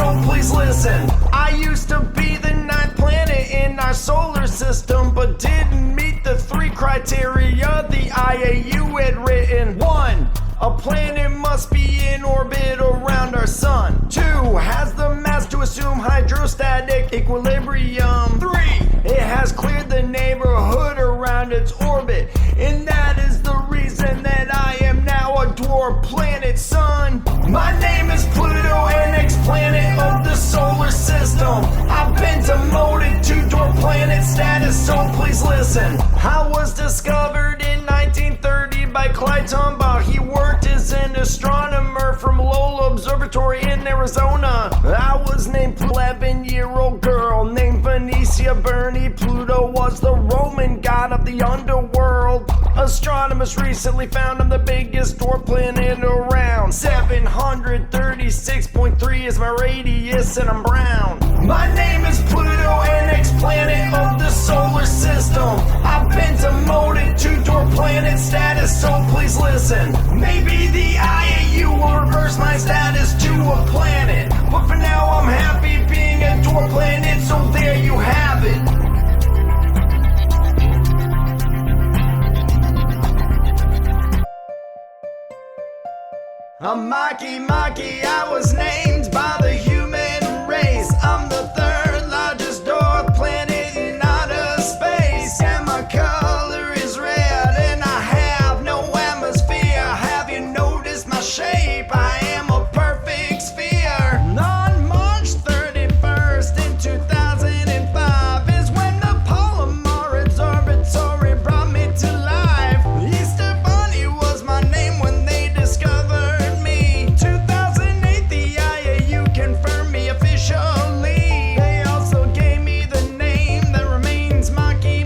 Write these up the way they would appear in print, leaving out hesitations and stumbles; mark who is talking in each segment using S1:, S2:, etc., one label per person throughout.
S1: so please listen. I used to be the 9th planet in our solar system, but didn't meet the 3 criteria the IAU had written. 1. A planet must be in orbit around our sun. 2. Has the mass to assume hydrostatic equilibrium. 3. It has cleared the neighborhood around its orbit. And that is the reason that I am now a dwarf planet, son. My name is Pluto, an ex-planet of the solar system. I've been demoted to dwarf planet status, so please listen. I was discovered in 1930 by Compaliton. He worked as an astronomer from Lowell Observatory in Arizona. I was named 11-year-old girl named Venetia Bernie. Pluto was the Roman god of the underworld. Astronomers recently found I'm the biggest dwarf planet around. 736.3 is my radius and I'm brown. My name is Pluto, an ex-planet of the solar system. I've been demoted to dwarf planet status, so please listen. Maybe the IAU will reverse my status to a planet, but for now I'm happy being a dwarf planet, so there you have it. I'm Maki, I was named by the human race. I'm the 3rd largest dwarf planet in outer space, and my color is red, and I have no atmosphere. Have you noticed my shape? I am a perfect sphere. On March 31st in 2005 is when the Palomar Observatory brought me to life. Easter Bunny was my name when they discovered. They also gave me the name that remains Maki,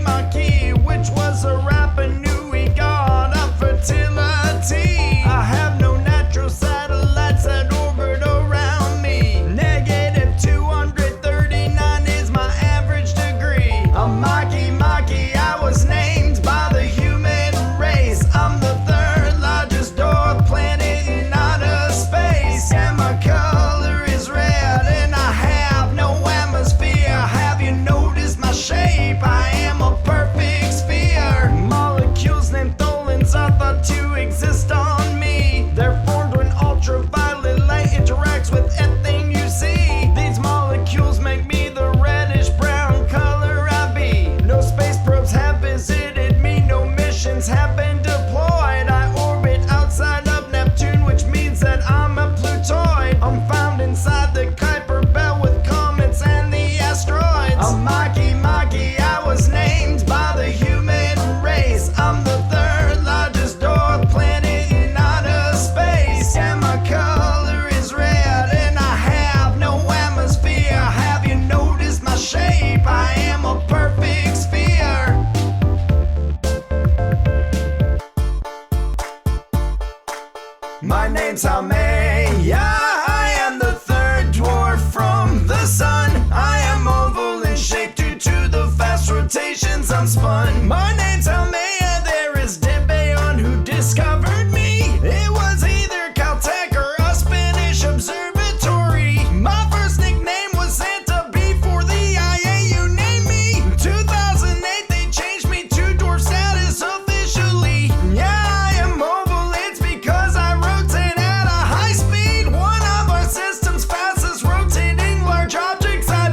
S1: which was a Rapa Nui god of fertility. I have no natural satellites that orbit around me. -239 is my average degree. I'm Maki, I was named by the human race. I'm the 3rd largest dwarf planet in outer space, and my color is red, and I have no atmosphere. Have you noticed my shape? I am a perfect sphere. Molecules named tholins are thought to exist on me. They're formed when ultraviolet light interacts with ethane you see. These molecules make me the reddish brown color I be. No space probes have visited me, no missions have been deployed. I orbit outside of Neptune, which means that I'm a Plutoid. I'm found inside the Kuiper belt with comets and the asteroids. I'm Maki, I was named by the human race. I'm the 3rd largest dwarf planet in outer space, and my color is red, and I have no atmosphere. Have you noticed my shape? I am a perfect sphere. My name's Haumea. I am the 3rd dwarf from the sun. I am oval in shape due to the fast rotations I'm spun. My name's Haumea. There is debate on who discovered me. It was either Caltech or a Spanish observatory. My first nickname was Santa before the IAU named me. 2008 they changed me to dwarf status officially. Yeah, I am mobile, it's because I rotate at a high speed. One of our system's fastest rotating large objects I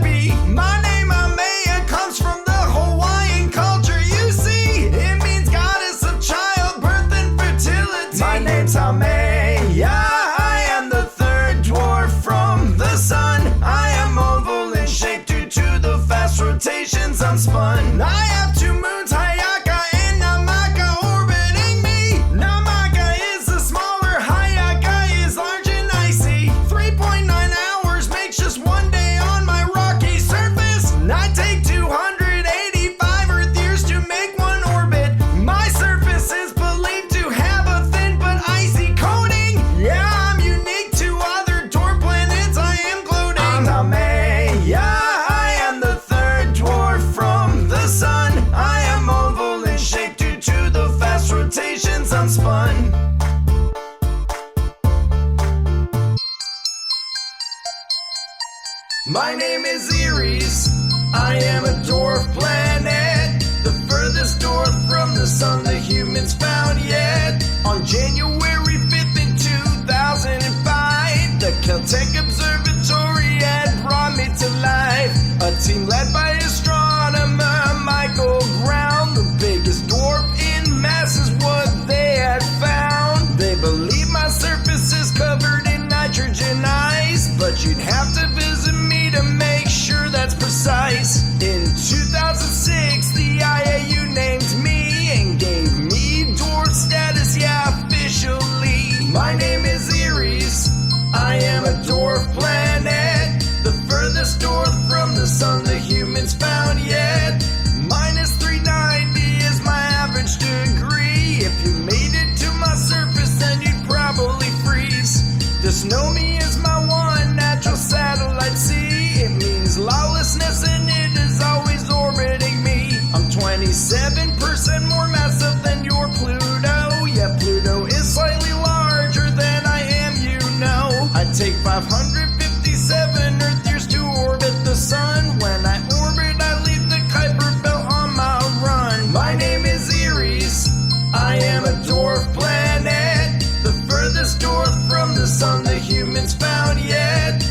S1: My name is Aries. I am a dwarf planet, the furthest north from the sun the humans found yet. On January 5th in 2005, the KLT Observatory had brought me to life. A team led by astronomer Michael Brown. The biggest dwarf in mass is what they had found. They believe my surface is covered in nitrogen ice, but you'd have to visit me to make sure that's precise. In 2006, the IAU named me and gave me dwarf status, yeah, officially. My name is Aries. I am a dwarf planet, the furthest north from the sun the humans found yet. Minus 390 is my average degree. If you made it to my surface, then you'd probably freeze. To know me is my one natural satellite. See, it means lawlessness and it is always orbiting me. I'm 27% more massive than your Pluto. Yeah, Pluto is slightly larger than I am, you know. I take 557 Earth years to orbit the sun. When I orbit, I leave the Kuiper Belt on my run. My name is Aries. I am a dwarf planet, the furthest north from the sun the humans found yet.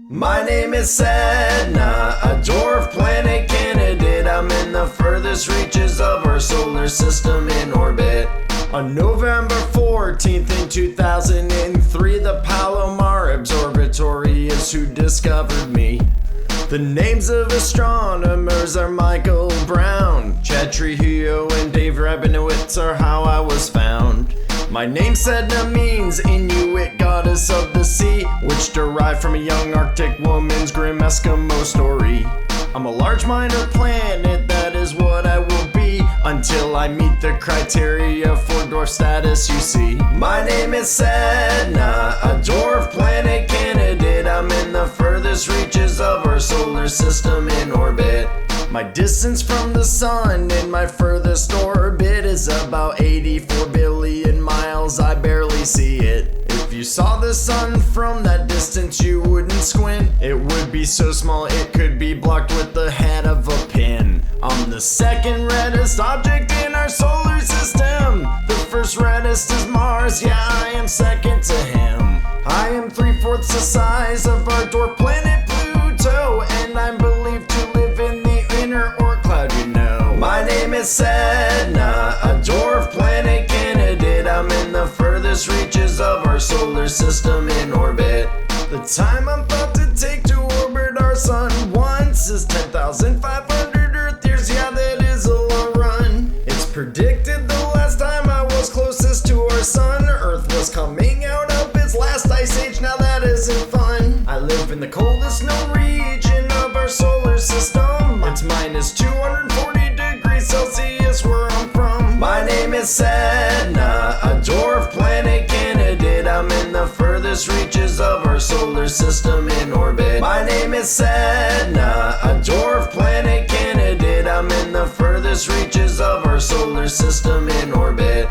S1: My name is Sedna, a dwarf planet candidate. I'm in the furthest reaches of our solar system in orbit. On November 14th in 2003, the Palomar Observatory is who discovered me. The names of astronomers are Michael Brown, Chad Trujillo, and Dave Rabinowitz are how I was found. My name Sedna means Inuit goddess of the sea, which derived from a young Arctic woman's grim Eskimo story. I'm a large minor planet, that is what I will be, until I meet the criteria for dwarf status, you see. My name is Sedna, a dwarf planet candidate. I'm in the furthest reaches of our solar system in orbit. My distance from the sun in my furthest orbit is about 84 billion miles. I barely see it. If you saw the sun from that distance, you wouldn't squint. It would be so small it could be blocked with the head of a pin. I'm the second reddest object in our solar system. The first reddest is Mars, yeah, I am second to him. I am 3/4 the size of our dwarf planet Pluto, and I'm believed to live in the inner Oort cloud, you know. My name is Sedna, a dwarf planet candidate. I'm in the furthest reaches of our solar system in orbit. The time I'm about to take to orbit our sun once is 10,500 Earth years, yeah, that is a long run. It's predicted the last time I was closest to our sun, Earth was coming out of its last ice age, now that isn't fun. I live in the coldest known region of our solar system. It's minus 240 degrees Celsius where I'm from. My name is Sedna, a dwarf planet candidate. I'm in the furthest reaches of our solar system in orbit. My name is Sedna, a dwarf planet candidate. I'm in the furthest reaches of our solar system in orbit.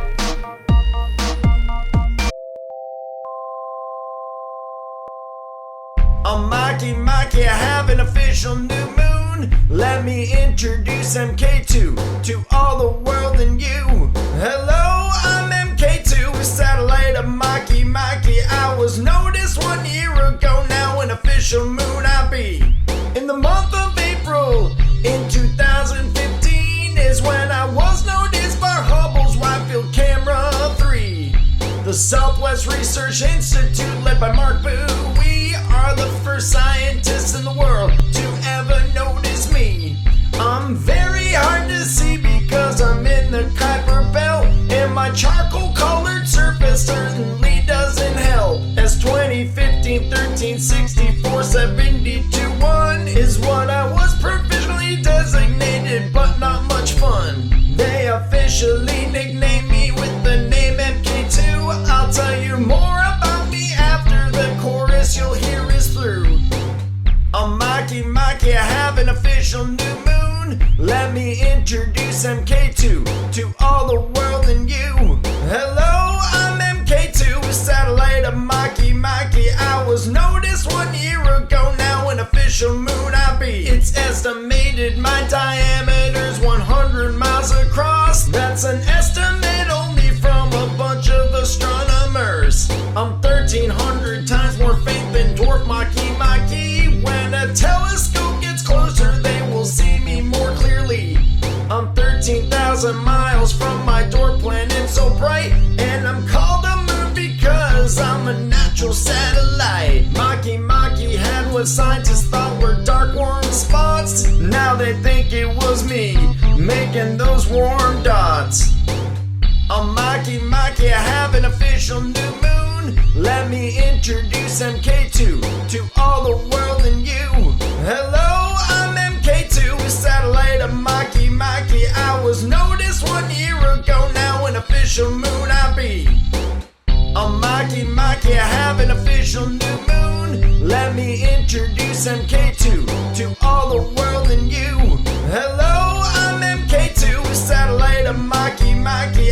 S1: I'm Mikey, I have an official new moon. Let me introduce MK2 to all the world and you. Hello, I'm MK2, satellite of Mikey. I was noticed 1 year ago, now an official moon I be. In the month of April in 2015 is when I was noticed by Hubble's Wide Field Camera 3. The Southwest Research Institute, led by Mark Bowie, are the first scientists in the world to ever notice me. I'm very hard to see because I'm in the Kuiper Belt, and my charcoal colored surface certainly doesn't help. As 2015, 13, 64, 72, 1 is what I was provisionally designated, but not much fun. They officially nicknamed me with the name MK2. I'll tell you more about me after the chorus you'll hear is through. I'm Mikey, I have an official new moon. Let me introduce MK2 to all the world and you. Hello, I'm MK2. official moon I be. It's estimated my diameter's 100 miles across. That's an estimate only from a bunch of astronomers. I'm 1,300 times more faint than dwarf Maki. When a telescope gets closer, they will see me more clearly. I'm 13,000 miles from my dwarf planet, so bright, and I'm called a moon because I'm a natural satellite. Maki had what scientists thought were dark warm spots. Now they think it was me making those warm dots. I'm Maki, I have an official new moon. Let me introduce MK2 to all the world and you. Hello, I'm MK2, a satellite of Maki. I was noticed 1 year ago, now an official moon I be. I'm Maki, I have an official new moon. Let me introduce MK2 to all the world and you. Hello, I'm MK2, a satellite of Maki.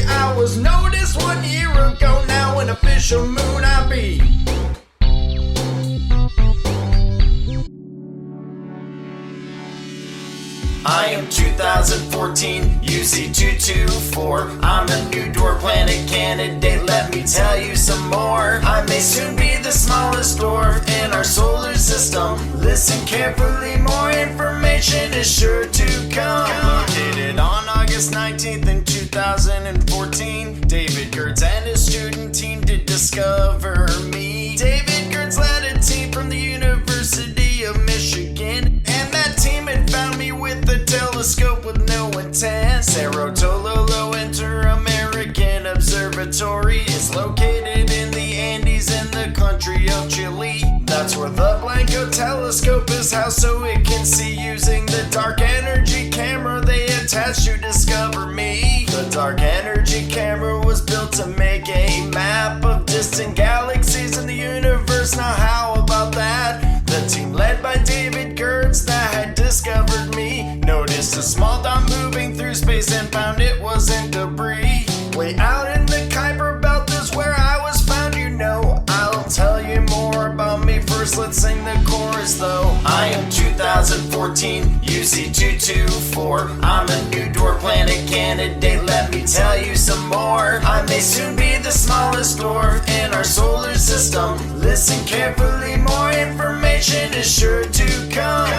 S1: I was noticed 1 year ago, now an official moon I be. I am 2014 UC224. I'm a new dwarf planet candidate, let me tell you some more. I may soon be the smallest dwarf in our solar system. Listen carefully, more information is sure to come. Located on August 19th in 2014, David Gertz and his student team did discover me. David Gertz led a team from the University of Michigan, and that team had found me with a telescope with no intent. Cerro Tololo Inter-American Observatory is located in the Andes in the country of Chile. That's where the Blanco telescope is housed, so it can see using the dark energy camera they attached to discover me. The dark energy camera was built to make a map of distant galaxies in the universe. Now how about that? The team led by David Gertz that had discovered me noticed a small dot moving through space and found it wasn't debris. Way out in the Kuiper Belt is where I was found, you know. I'll tell you more about me first, let's sing the chorus though. I am 2014 UC224. I'm a new dwarf planet candidate, let me tell you some more. I may soon be the smallest dwarf in our solar system. Listen carefully, more information is sure to come.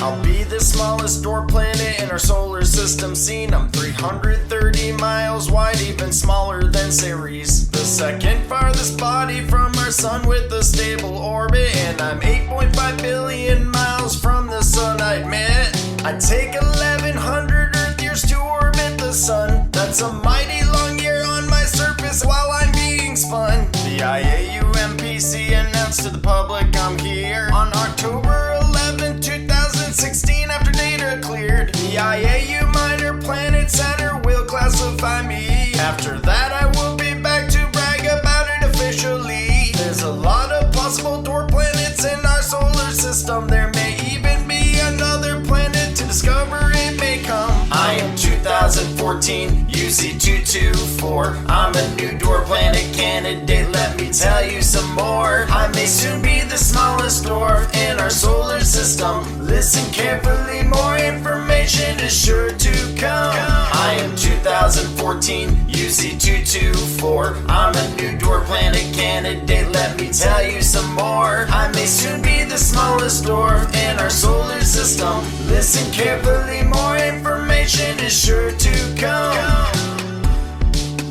S1: I'll be the smallest dwarf planet in our solar system seen. I'm 330 miles wide, even smaller than Ceres, the second farthest body from our sun with a stable orbit. And I'm 8.5 billion miles from the sun, I admit. I take 1100 Earth years to orbit the sun. That's a mighty long year on my surface while I'm being spun. The IAU-MPC announced to the public I'm here on October 11, 2016 after data cleared. The IAU Minor Planet Center will classify me. After that I will be back to brag about it officially. There's a lot of possible dwarf planets in our solar system. There may even be another planet to discover, it may come. I am 2014 UC224. I'm a new dwarf planet candidate, let me tell you some more. I may soon be the smallest dwarf in our solar system. Listen carefully, more information is sure to come. I am 2014 UC224. I'm a new dwarf planet candidate, let me tell you some more. I may soon be the smallest dwarf in our solar system. Listen carefully, more information is sure to come.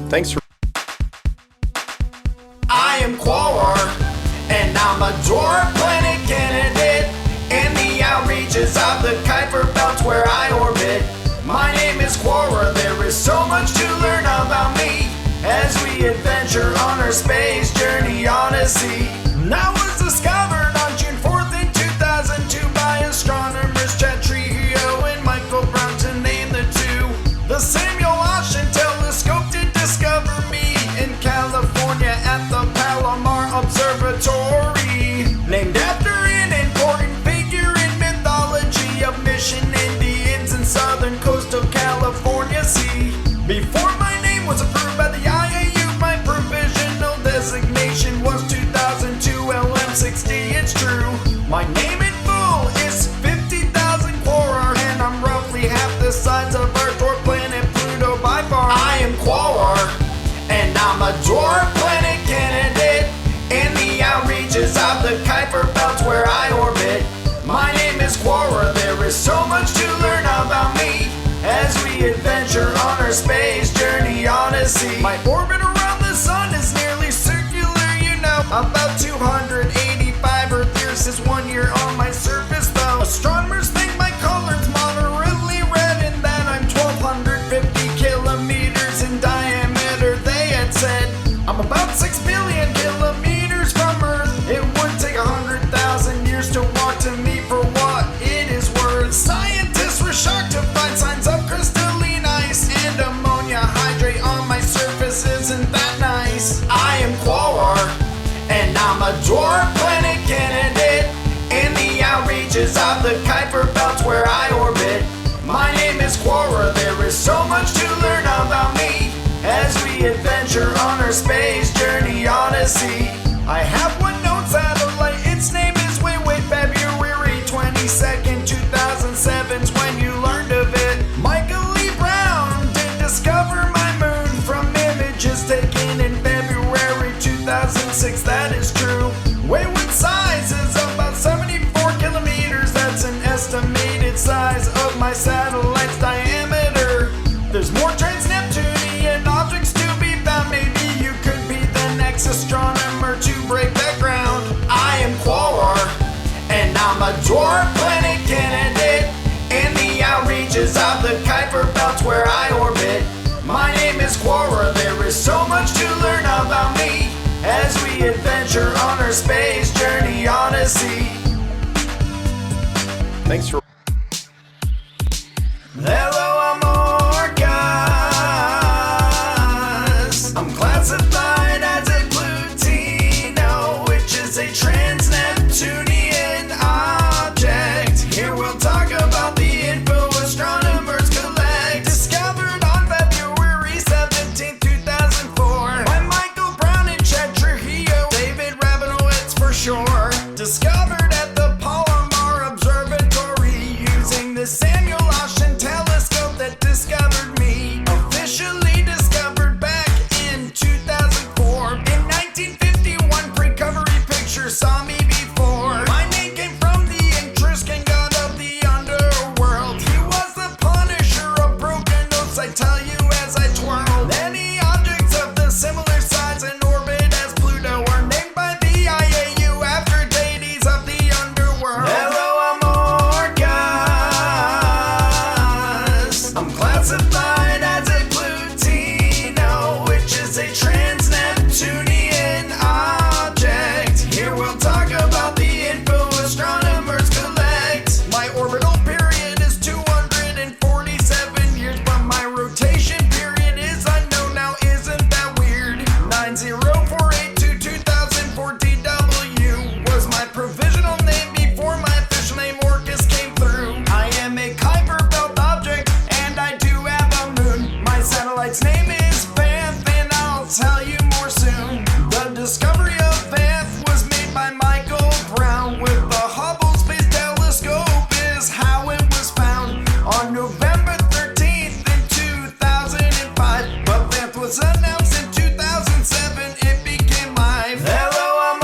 S2: Thanks for.
S1: I am Quar, and I'm a dwarf planet candidate in the outreaches of the Kuiper Belt where I orbit. My name is Quora, there is so much to learn about me as we adventure on our space journey odyssey. Now was discovered on June 4th in 2002 by astronomers Chad Trujillo and Michael Brown, to name the two. The Samuel Oshin telescope did discover me in California at the Palomar Observatory, named after an important figure in mythology of Mission Indians in southern coastal California Sea. Before my name was approved by the IAU, my provisional designation was 2002 LM60. It's true, my name in full is My orbit around the sun is nearly circular, you know. About 285 Earth years is 1 year on my surface, though. Astronomers think my color's moderately red and that I'm 1,250 kilometers in diameter. They had said I'm about 6 billion kilometers from Earth. It would take 100,000 years to walk to me for what it is worth. Scientists were shocked to find signs of crystalline ice and ammonia hydrate on my surface. Isn't that nice? I am Quaoar, and I'm a dwarf planet candidate in the outreaches of the Kuiper Belt where I orbit. My name is Quaoar. There is so much to learn about me as we adventure on our space journey odyssey. I have one known satellite. Its name is February 22nd, 2007's when you learned of it. Michael Lee Brown did discover my moon from images taken in February 2006. That is true. Wayward size is about 74 kilometers. That's an estimated size of my satellite's diameter. There's more trans-Neptunian objects to be found. Maybe you could be the next astronomer to break that ground. I am Quaoar, and I'm a dwarf planet candidate in the outreaches of the Kuiper Belt where I orbit. My name is Quaoar. There is so much to learn about me as we adventure on our space journey odyssey.
S2: Thanks for.
S1: Hello, I'm Orcus. I'm classified as a Plutino, which is a trans-Neptunian object. Here we'll talk about the info astronomers collect. Discovered on February 17, 2004 by Michael Brown and Chad Trujillo, David Rabinowitz for sure. Discovered at the Palomar Observatory using the Samuel Oschin telescope that discovered me. Officially discovered back in 2004. In 1951, Precovery Pictures saw me before. My name came from the Etruscan god of the underworld. He was the punisher of broken notes, I tell you as I twirl. Many objects of the similar size and orbit as Pluto are named by the IAU after deities of the underworld. Hello, I'm Orcus. I'm classified as a Plutino, which is a trans-Neptunian object. Here we'll talk about the info astronomers collect. My orbital period is 247 years, but my rotation period is unknown now. Isn't that weird? 90482 2004 DW was my provisional name before my official name Orcus came through. I am a Kuiper Belt object, and I do have a moon. My satellite's name is Vanth, and I'll tell you more soon. The discovery of Vanth was made by Michael Brown with the Hubble Space Telescope is how it was found on November 13th in 2005. But Vanth was announced in 2007. It became live. Hello, I'm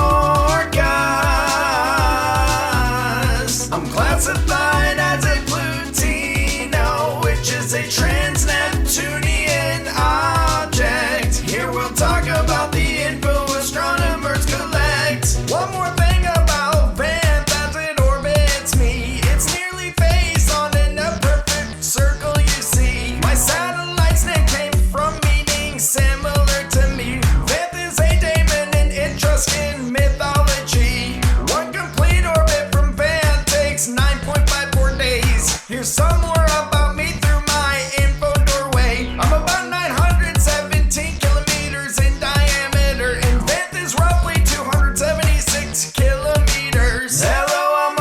S1: Orcus. I'm classified as a Plutino, which is a trans-Neptunian object. Here we'll talk about the info astronomers collect. One more thing about Vanth as it orbits me. It's nearly face on in a perfect circle, you see. My satellite's name came from meaning similar to me. Vanth is a daemon in Etruscan mythology. One complete orbit from Vanth takes 9.54 days. Here's some more about me through my info doorway. I'm about 917 kilometers in diameter, and Vanth is roughly 276 kilometers. Hello, I'm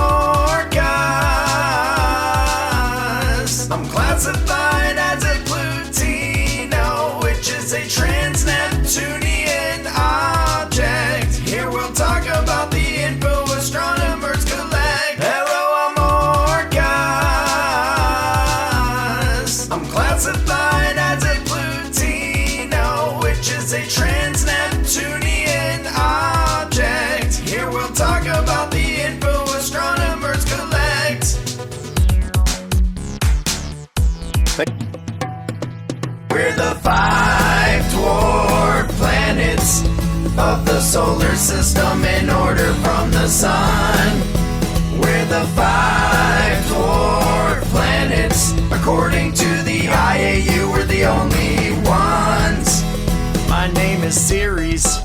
S1: Orcus. I'm classified as a Plutino, which is a trans-Neptunian object. Here we'll talk about the info astronomers collect. Hello, I'm Orcus. I'm classified as a Plutino, which is a trans-Neptunian object. Here we'll talk about the info astronomers collect. We're the five dwarves. of the solar system in order from the sun. We're the 5 dwarf planets. According to the IAU, we're the only ones. My name is Ceres.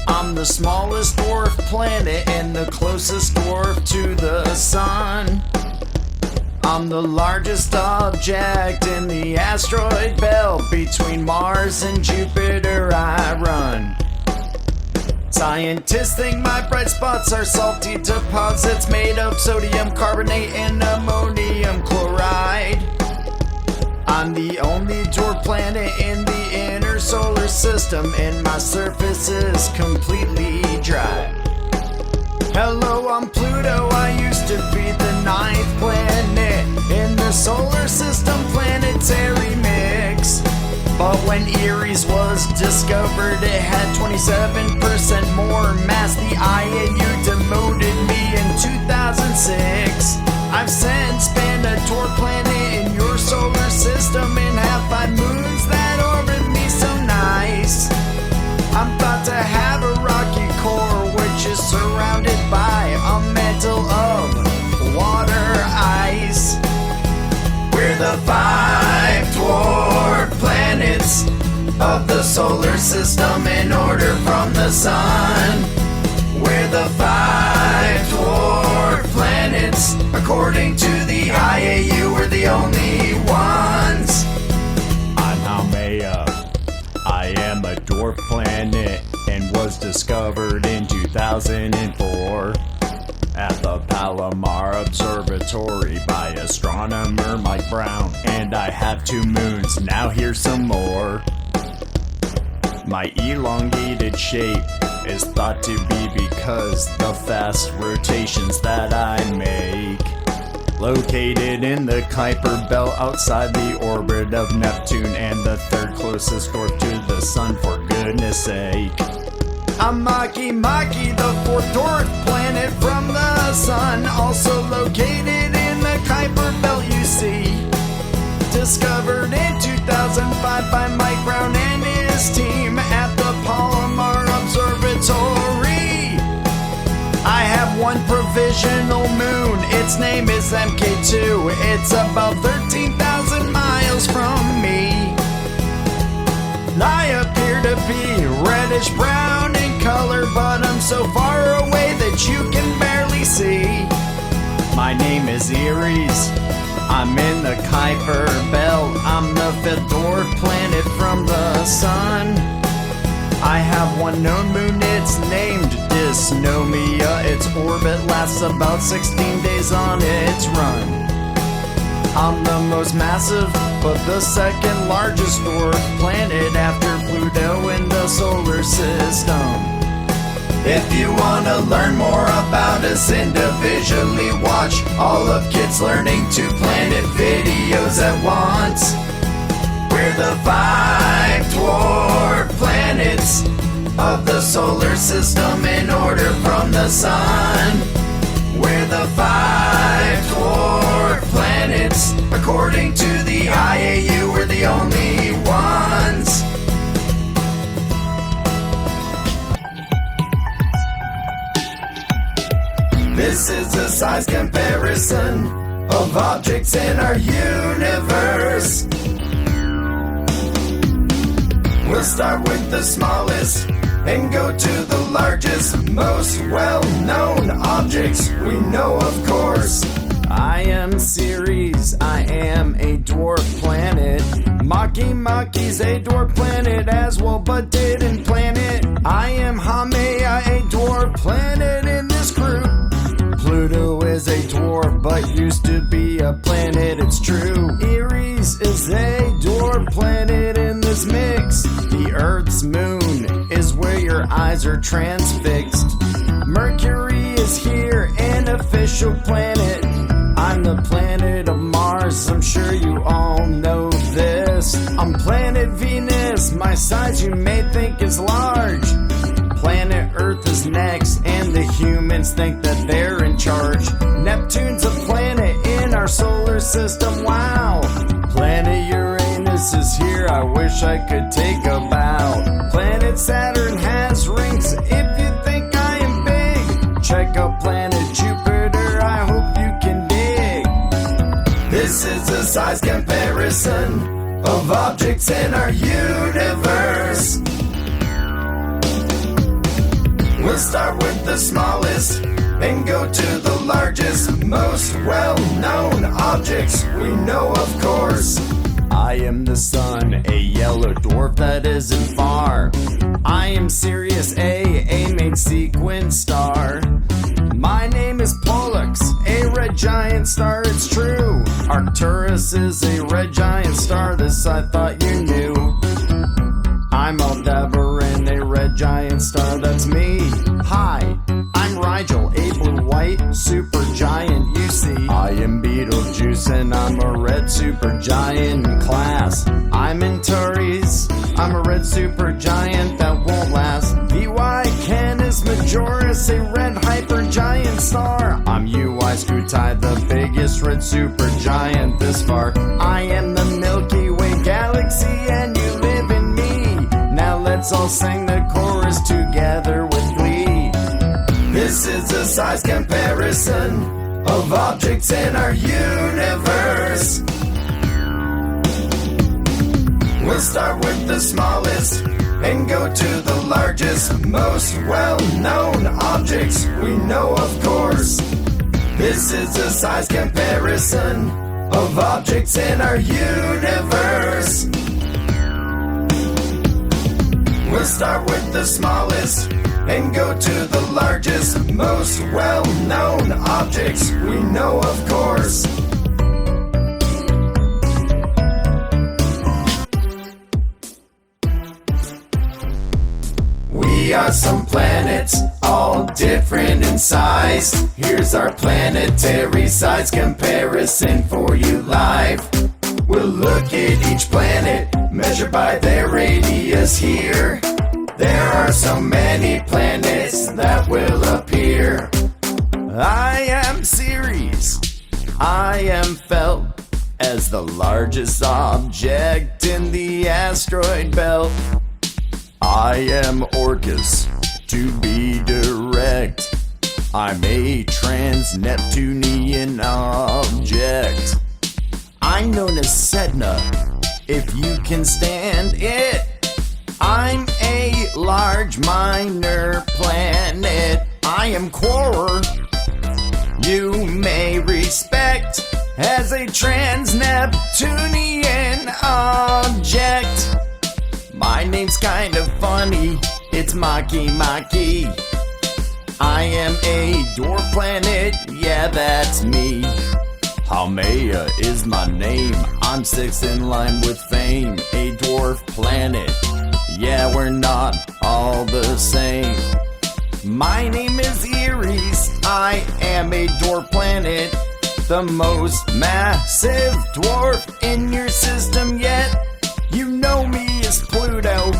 S1: I'm the smallest dwarf planet and the closest dwarf to the sun. I'm the largest object in the asteroid belt. Between Mars and Jupiter I run. Scientists think my bright spots are salty deposits made of sodium carbonate and ammonium chloride. I'm the only dwarf planet in the inner solar system, and my surface is completely dry. Hello, I'm Pluto. I used to be the 9th planet in the solar system planetary mix. But when Eris was discovered, it had 27% more mass. The IAU demoted me in 2006. I've since been a dwarf planet in your solar system and have 5 moons that orbit me so nice. I'm thought to have a rocky core which is surrounded by a mantle of water ice. We're the 5 dwarf planets of the solar system in order from the sun. We're the 5 dwarf planets. According to the IAU, we're the only ones.
S2: I'm Haumea. I am a dwarf planet and was discovered in 2004 at the Palomar Observatory by astronomer Mike Brown. And I have 2 moons, now here's some more. My elongated shape is thought to be because the fast rotations that I make. Located in the Kuiper Belt outside the orbit of Neptune and the 3rd closest dwarf to the sun, for goodness sake.
S1: I'm Maki, the 4th dwarf planet from the sun, also located in the Kuiper Belt, you see. Discovered in 2005 by Mike Brown and his team at the Palomar Observatory. I have 1 provisional moon, its name is MK2. It's about 13,000 miles from me. I appear to be reddish brown in color, but I'm so far away that you can barely see.
S2: My name is Eris. I'm in the Kuiper Belt. I'm the 5th dwarf planet from the sun. I have 1 known moon, it's named Dysnomia. Its orbit lasts about 16 days on its run. I'm the most massive, but the 2nd largest dwarf planet after Pluto in the solar system.
S1: If you wanna learn more about us individually, watch all of Kids Learning to Planet videos at once. We're the 5 dwarf planets of the solar system in order from the sun. We're the 5 dwarf planets. According to the IAU, we're the only ones. This is a size comparison of objects in our universe. We'll start with the smallest and go to the largest, most well-known objects we know, of course.
S2: I am Ceres, I am a dwarf planet. Maki's a dwarf planet as well, but didn't plan it. I am Haumea, a dwarf planet in this group. Pluto is a dwarf, but used to be a planet, it's true. Eris is a dwarf planet in this mix. The Earth's moon is where your eyes are transfixed. Mercury is here, an official planet. I'm the planet of Mars, I'm sure you all know this. I'm planet Venus, my size you may think is large. Planet Earth is next, and the humans think that they're in charge. Neptune's a planet in our solar system, wow. Planet Uranus Taurus is here, I wish I could take a bow. Planet Saturn has rings, if you think I am big. Check out planet Jupiter, I hope you can dig.
S1: This is a size comparison of objects in our universe. We'll start with the smallest and go to the largest, most well-known objects we know, of course.
S2: I am the sun, a yellow dwarf that isn't far. I am Sirius A main sequence star. My name is Pollux, a red giant star, it's true. Arcturus is a red giant star, this I thought you knew. I'm Aldebaran, a red giant star, that's me. Hi, I'm Rigel, a blue-white supergiant, you see. I am Betelgeuse and I'm a red supergiant in class. I'm Antares, I'm a red supergiant that won't last. VY Canis Majoris, a red hypergiant star. I'm UI Scruti, the biggest red supergiant this far. I am the Milky Way galaxy and you live in me. Now let's all sing the chorus together with glee.
S1: This is a size comparison of objects in our universe. We'll start with the smallest and go to the largest, most well-known objects we know, of course. This is a size comparison of objects in our universe. We'll start with the smallest and go to the largest, most well-known objects we know, of course. We are some planets, all different in size. Here's our planetary size comparison for you live. We'll look at each planet, measured by their radius here. There are so many planets that will appear.
S2: I am Ceres, I am felt as the largest object in the asteroid belt. I am Orcus, to be direct. I'm a trans-Neptunian object. I'm known as Sedna, if you can stand it. I'm a large minor planet. I am Quorer, you may respect as a trans-Neptunian object. My name's kind of funny, it's Maki Maki. I am a dwarf planet, yeah that's me. Haumea is my name, I'm sixth in line with fame. A dwarf planet, yeah we're not all the same. My name is Eris, I am a dwarf planet. The most massive dwarf in your system yet. You know me as Pluto.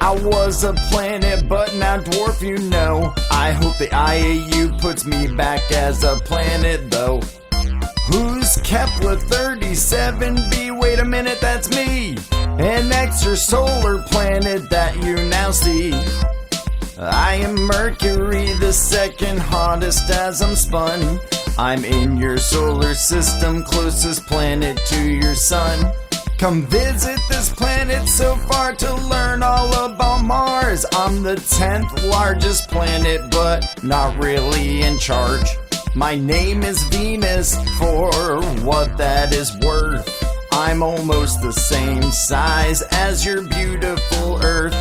S2: I was a planet, but now dwarf you know. I hope the IAU puts me back as a planet though. Who's Kepler 37b? Wait a minute, that's me. An extrasolar planet that you now see. I am Mercury, the second hottest as I'm spun. I'm in your solar system, closest planet to your sun. Come visit this planet so far to learn all about Mars. I'm the 10th largest planet, but not really in charge. My name is Venus, for what that is worth. I'm almost the same size as your beautiful Earth.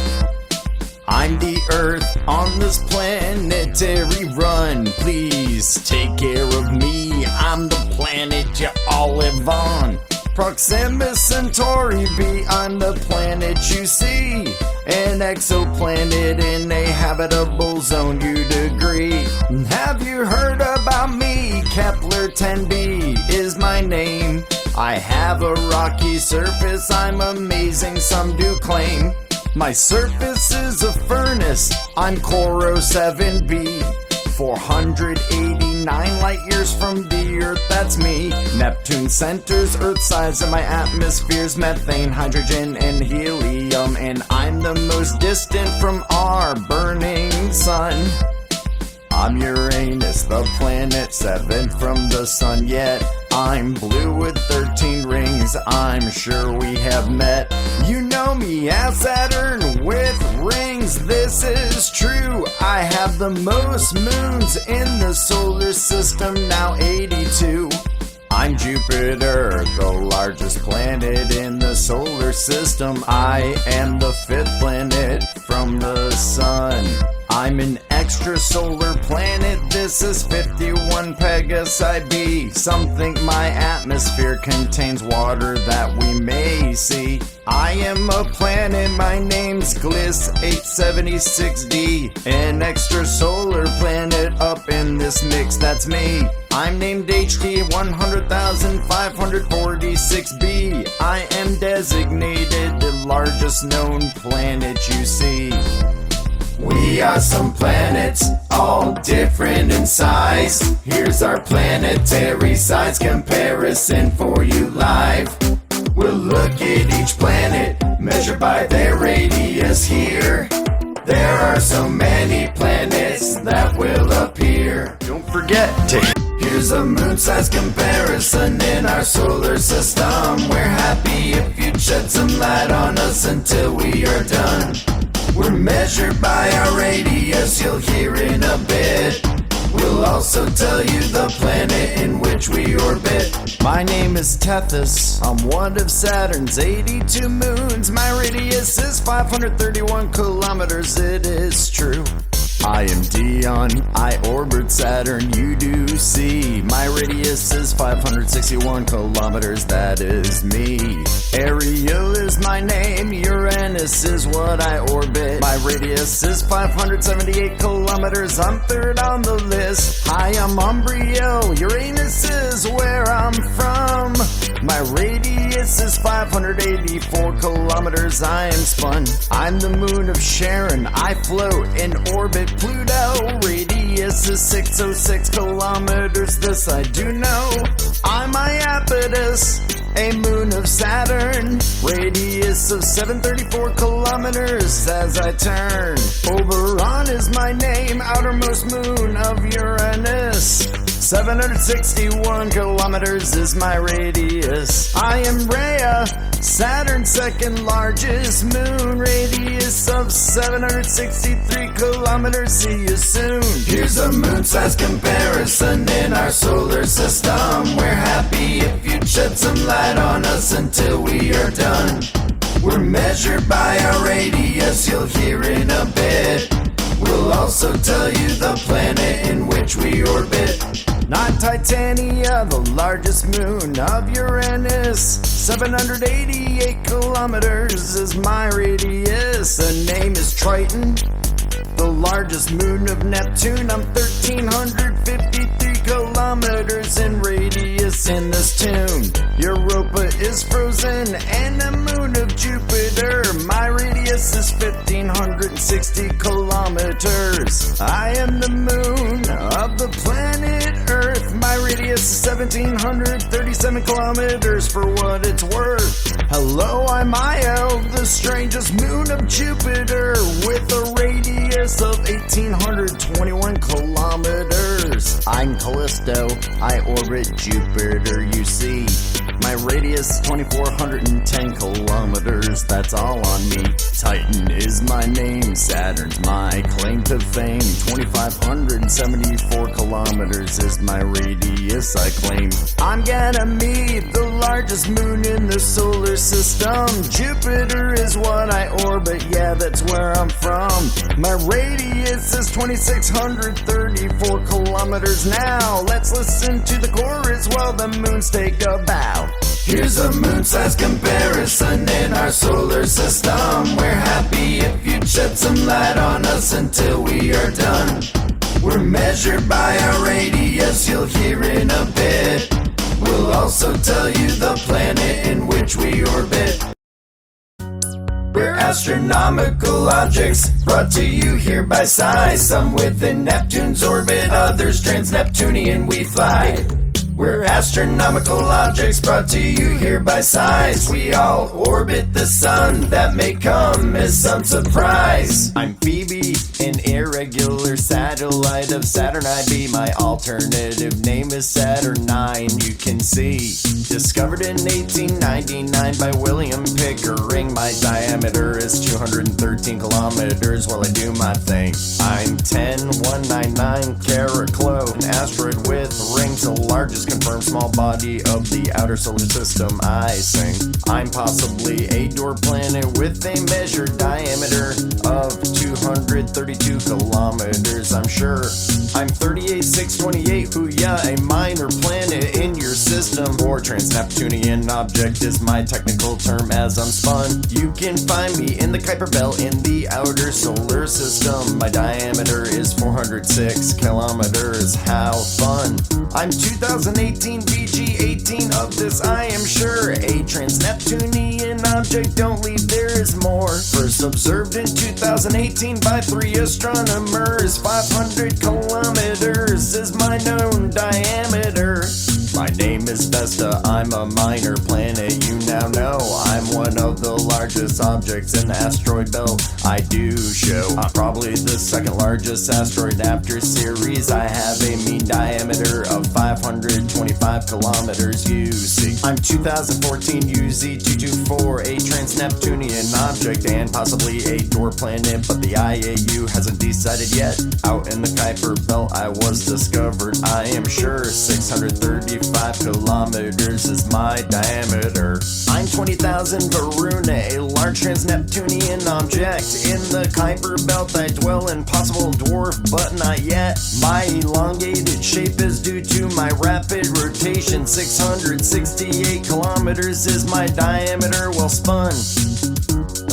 S2: I'm the Earth on this planetary run. Please take care of me, I'm the planet you all live on. Proxima Centauri B, I'm the planet you see. An exoplanet in a habitable zone, you'd agree. Have you heard about me? Kepler 10b is my name. I have a rocky surface, I'm amazing, some do claim. My surface is a furnace, I'm Coro 7b. 489 9 light years from the Earth, that's me. Neptune centers Earth size, and my atmosphere's methane, hydrogen, and helium. And I'm the most distant from our burning sun. I'm Uranus, the planet 7th from the sun, yet I'm blue with 13 rings. I'm sure we have met. You know me as Saturn with rings. This is true. I have the most moons in the solar system, now 82. I'm Jupiter, the largest planet in the solar system. I am the 5th planet from the sun. I'm an extrasolar planet, this is 51 Pegasi b. Some think my atmosphere contains water that we may see. I am a planet, my name's Gliss 876d. An extrasolar planet up in this mix, that's me. I'm named HD 100,546b. I am designated the largest known planet you see. We are some planets, all different in size. Here's our planetary size comparison for you live. We'll look at each planet, measured by their radius here. There are so many planets that will appear. Don't forget to
S1: Here's a moon size comparison in our solar system. We're happy if you'd shed some light on us until we are done. We're measured by our radius, you'll hear in a bit. We'll also tell you the planet in which we orbit.
S2: My name is Tethys, I'm one of Saturn's 82 moons. My radius is 531 kilometers, it is true. I am Dion, I orbit Saturn, you do see. My radius is 561 kilometers, that is me. Ariel is my name, Uranus is what I orbit. My radius is 578 kilometers, I'm 3rd on the list. Hi, I'm Umbriel, Uranus is where I'm from. My radius is 584 kilometers, I am spun. I'm the moon of Charon, I float in orbit Pluto. Radius is 606 kilometers, this I do know. I'm Iapetus, a moon of Saturn. Radius of 734 kilometers as I turn. Oberon is my name, outermost moon of Uranus. 761 kilometers is my radius. I am Rhea, Saturn's 2nd largest moon. Radius of 763 kilometers, see you soon.
S1: Here's a moon size comparison in our solar system. We're happy if you'd shed some light on us until we are done. We're measured by our radius, you'll hear in a bit. We'll also tell you the planet in which we orbit.
S2: Not Titania, the largest moon of Uranus. 788 kilometers is my radius. The name is Triton, the largest moon of Neptune. I'm 1,353 kilometers in radius in this tune. Europa is frozen and the moon of Jupiter. My radius is 1,560 kilometers. I am the moon of the planet Earth. My radius is 1,737 kilometers for what it's worth. Hello, I'm Io, the strangest moon of Jupiter, with a radius of 1,821 kilometers. I'm Callisto, I orbit Jupiter, you see. My radius is 2,410 kilometers, that's all on me. Titan is my name, Saturn's my claim to fame. 2,574 kilometers is my radius I claim. I'm Ganymede, the largest moon in the solar system. Jupiter is what I orbit, yeah, that's where I'm from. My radius is 2,634 kilometers now. Let's listen to the chorus while the moons take a bow.
S1: Here's a moon size comparison in our solar system. We're happy if you'd shed some light on us until we are done. We're measured by our radius, you'll hear in a bit. We'll also tell you the planet in which we orbit. We're
S2: astronomical objects brought to you here by size. Some within Neptune's orbit, others trans-Neptunian we fly. We're astronomical objects brought to you here by size. We all orbit the sun, that may come as some surprise. I'm Phoebe, an irregular satellite of Saturn IB. My alternative name is Saturn 9, you can see. Discovered in 1899 by William Pickering. My diameter is 213 kilometers while I do my thing. I'm 10199 Caraclo, an asteroid with rings, the largest confirmed small body of the outer solar system. I sing. I'm possibly a dwarf planet with a measured diameter of 232 kilometers, I'm sure. I'm 38628, Huya, a minor planet in your system, or trans-Neptunian object is my technical term as I'm spun. You can find me in the Kuiper Belt in the outer solar system. My diameter is 406 kilometers, how fun. I'm 2018 VG18 of this I am sure. A trans-Neptunian object, don't leave, there is more. First observed in 2018 by 3 astronomers. 500 kilometers is my known diameter. My name is Vesta, I'm a minor planet, you now know. I'm one of the largest objects in the asteroid belt. I do show I'm probably the second largest asteroid after Ceres. I have a mean diameter of 525 kilometers, you see. I'm 2014 UZ224, a trans-Neptunian object and possibly a dwarf planet, but the IAU hasn't decided yet. Out in the Kuiper Belt I was discovered, I am sure. 635 kilometers is my diameter. I'm 20,000 Varuna, a large trans-Neptunian object. In the Kuiper Belt I dwell in possible dwarf, but not yet. My elongated shape is due to my rapid rotation. 668 kilometers is my diameter, well spun.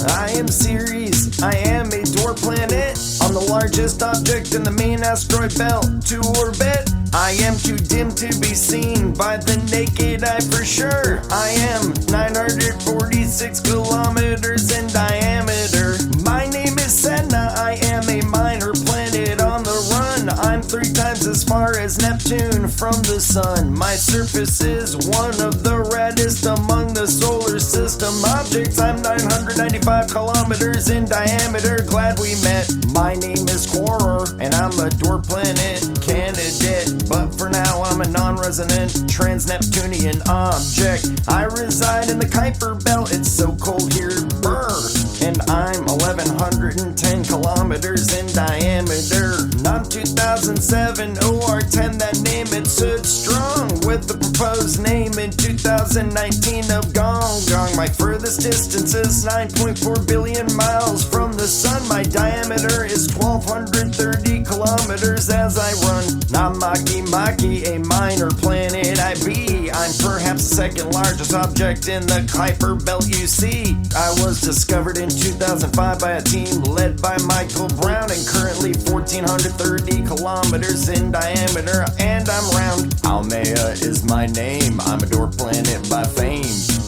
S2: I am Ceres, I am a dwarf planet on the largest object in the main asteroid belt to orbit. I am too dim to be seen by the naked eye for sure. I am 946 kilometers in diameter. My name is Sedna, I am a minor planet on the run. I'm 3 times as far as Neptune from the sun. My surface is one of the reddest among the solar system objects. I'm 995 kilometers in diameter, glad we met. My name is Quorer, and I'm a dwarf planet candidate. But for now I'm a non-resident trans-Neptunian object. I reside in the Kuiper Belt, it's so cold here, brr. And I'm 1110 kilometers in diameter. I'm 2007 OR10, that name it stood strong with the proposed name in 2019 of Gong Gong. My furthest distance is 9.4 billion miles from the sun. My diameter is 1230 kilometers as I run. Namaki Maki, a minor planet I be. I'm perhaps the second largest object in the Kuiper Belt, you see. I was discovered in 2005 by a team led by Michael Brown, and currently 1430 kilometers in diameter, and I'm round. Almea is my name, I'm a dwarf planet by fame.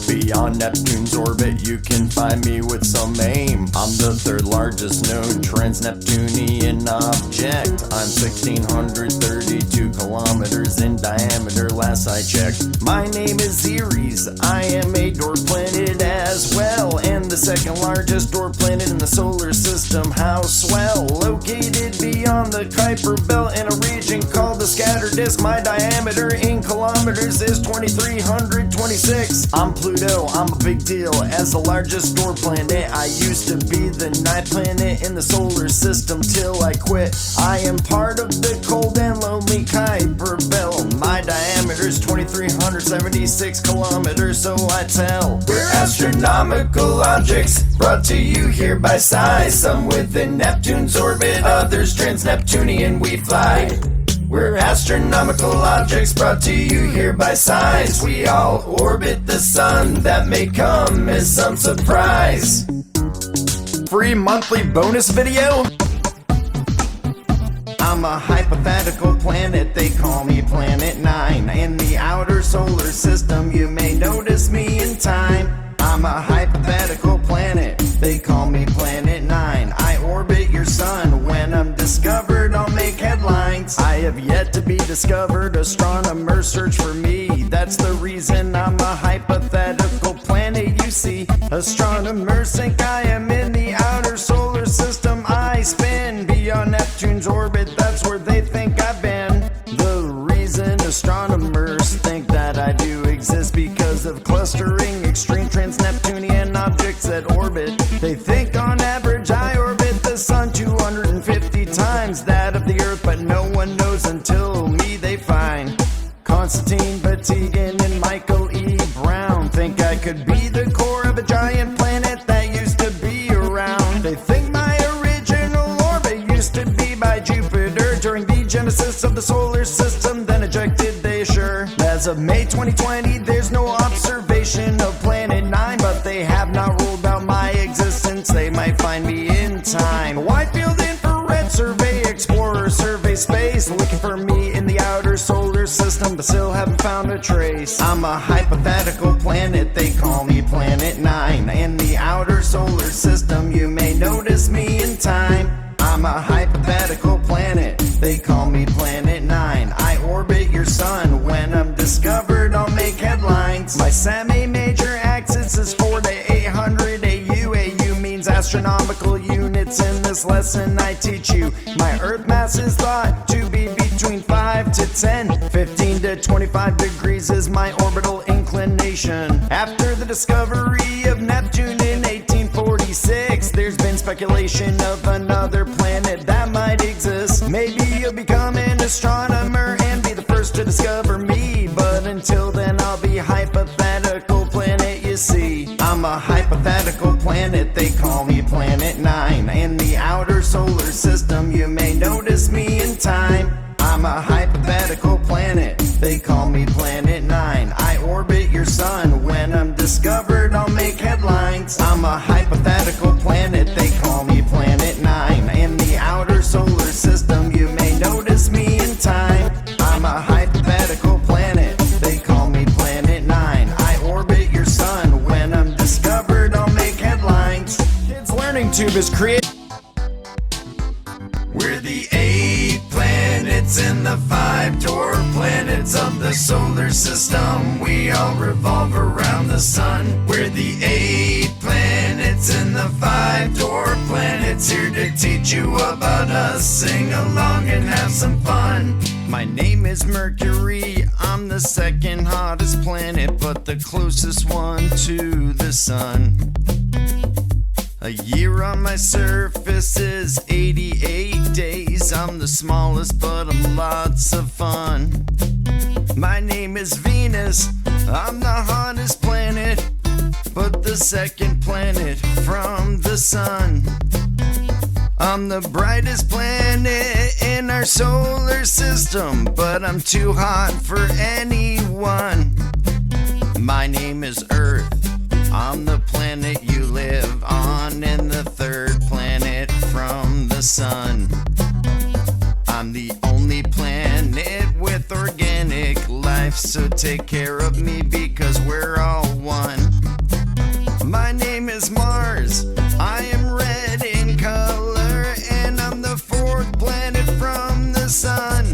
S2: Beyond Neptune's orbit you can find me with some aim. I'm the 3rd largest known trans-Neptunian object. I'm 1632 kilometers in diameter last I checked. My name is Ceres, I am a dwarf planet as well, and the 2nd largest dwarf planet in the solar system, how swell. Located beyond the Kuiper Belt in a region called the scatter disk. My diameter in kilometers is 2326. I'm Pluto, I'm a big deal as the largest dwarf planet. I used to be the 9th planet in the solar system till I quit. I am part of the cold and lonely Kuiper Belt. My diameter is 2376 kilometers, so I tell. We're astronomical objects brought to you here by size. Some within Neptune's orbit, others trans-Neptunian we fly. We're astronomical objects brought to you here by size. We all orbit the sun, that may come as some surprise. Free monthly bonus video? I'm a hypothetical planet, they call me Planet 9. In the outer solar system, you may notice me in time. I'm a hypothetical planet, they call me Planet 9. I orbit your sun, when I'm discovered I'll make headlines. I have yet to be discovered, astronomers search for me. That's the reason I'm a hypothetical planet, you see. Astronomers think I am in the outer solar system. I spin beyond Neptune's orbit, that's where they think I've been. The reason astronomers think that I do exist because of clustering extreme trans-Neptunian objects that orbit. They think on average I orbit the sun 250 times that of the Earth, but no one knows until me they find. Constantine Batygin and Michael E. Brown think I could be the core of a giant planet that used to be around. They think my original orbit used to be by Jupiter during the genesis of the solar system, then ejected, they assure. As of May 2020, there's no observation of Planet 9, but they have not ruled out my existence. They might find me in time. Wide field infrared survey, explorer survey space, looking for me in the outer solar system, but still haven't found a trace. I'm a hypothetical planet, they call me Planet 9. In the outer solar system, you may notice me in time. I'm a hypothetical planet, they call me Planet 9. I orbit your sun, when I'm discovered I'll make headlines. My semi-major axis is 4 to 800 AU. AU means astronomical units. In this lesson I teach you, my Earth mass is thought to be between 5 to 10. 15 to 25 degrees is my orbital inclination. After the discovery of Neptune in 1846, there's been speculation of another planet that might exist. Maybe you'll become an astronomer and be the first to discover me, but until then I'll be hypothetical planet, you see. I'm a hypothetical planet, they call me Planet 9. In the outer solar system, you may notice me in time. I'm a hypothetical planet, they call me Planet 9. I orbit your sun, when I'm discovered I'll make headlines. I'm a hypothetical planet, they call me Planet 9. In the outer solar system, you may notice me in time. I'm a hypothetical planet, they call me Planet 9. I orbit your sun, when I'm discovered I'll make headlines. Kids Learning Tube is created.
S1: We're the 8 planets in the 5 dwarf planets of the solar system. We all revolve around the sun. We're the 8 planets in the 5 dwarf planets, here to teach you about us. Sing along and have some fun.
S2: My name is Mercury, I'm the second hottest planet, but the closest one to the sun. A year on my surface is 88 days. I'm the smallest, but I'm lots of fun. My name is Venus, I'm the hottest planet, but the second planet from the sun. I'm the brightest planet in our solar system, but I'm too hot for anyone. My name is Earth, I'm the planet you live on, and the third planet from the sun. I'm the only planet with organic life, so take care of me because we're all one. My name is Mars, I am red in color, and I'm the fourth planet from the sun.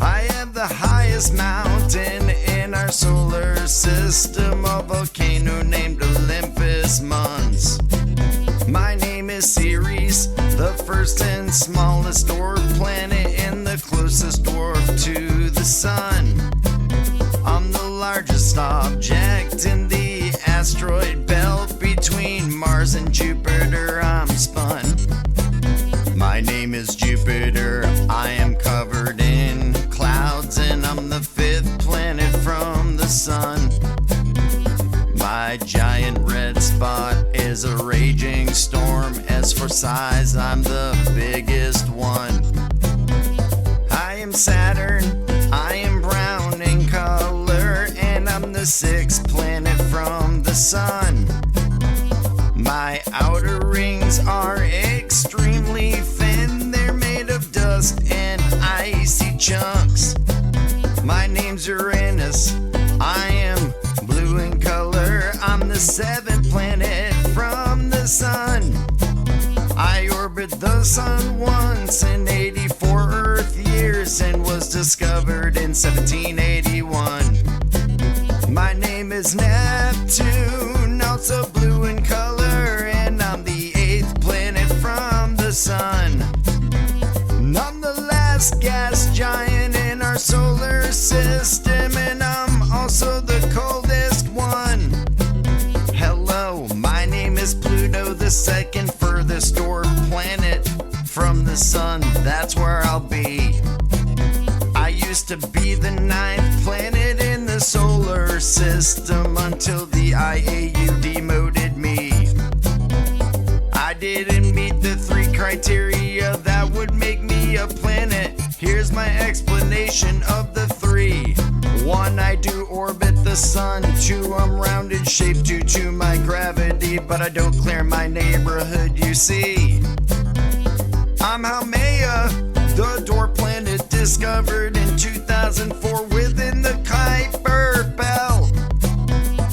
S2: I have the highest mountain in our solar system, a volcano named Olympus Mons. My name is Ceres, the first and smallest dwarf planet and the closest dwarf to the sun. I'm the largest object in the asteroid belt between Mars and Jupiter. I'm spun. My name is Jupiter, I am covered in clouds, and I'm the fifth planet from the sun. My giant red spot is a raging storm. As for size, I'm the biggest one. I am Saturn, I am brown in color, and I'm the sixth planet from the sun. My outer rings are extremely thin, they're made of dust and icy chunks. My name's Uranus, I am blue in color, I'm the seventh planet from the sun. I orbit the sun once in 84 Earth years and was discovered in 1781. My name is Neptune, also blue in color, and I'm the 8th planet from the sun. I'm the last gas giant in our solar system, and I'm also the coldest one. Hello, my name is Pluto, the second furthest dwarf planet from the sun. That's where I'll be. I used to be the 9th planet in the solar system until the IAU demoted me. I didn't meet the 3 criteria that would make me a planet. Here's my explanation of the 3. 1, I do orbit the sun. 2, I'm round in shape due to my gravity, but I don't clear my neighborhood, you see. I'm Haumea, the dwarf planet discovered in 2004 within the Kuiper Belt.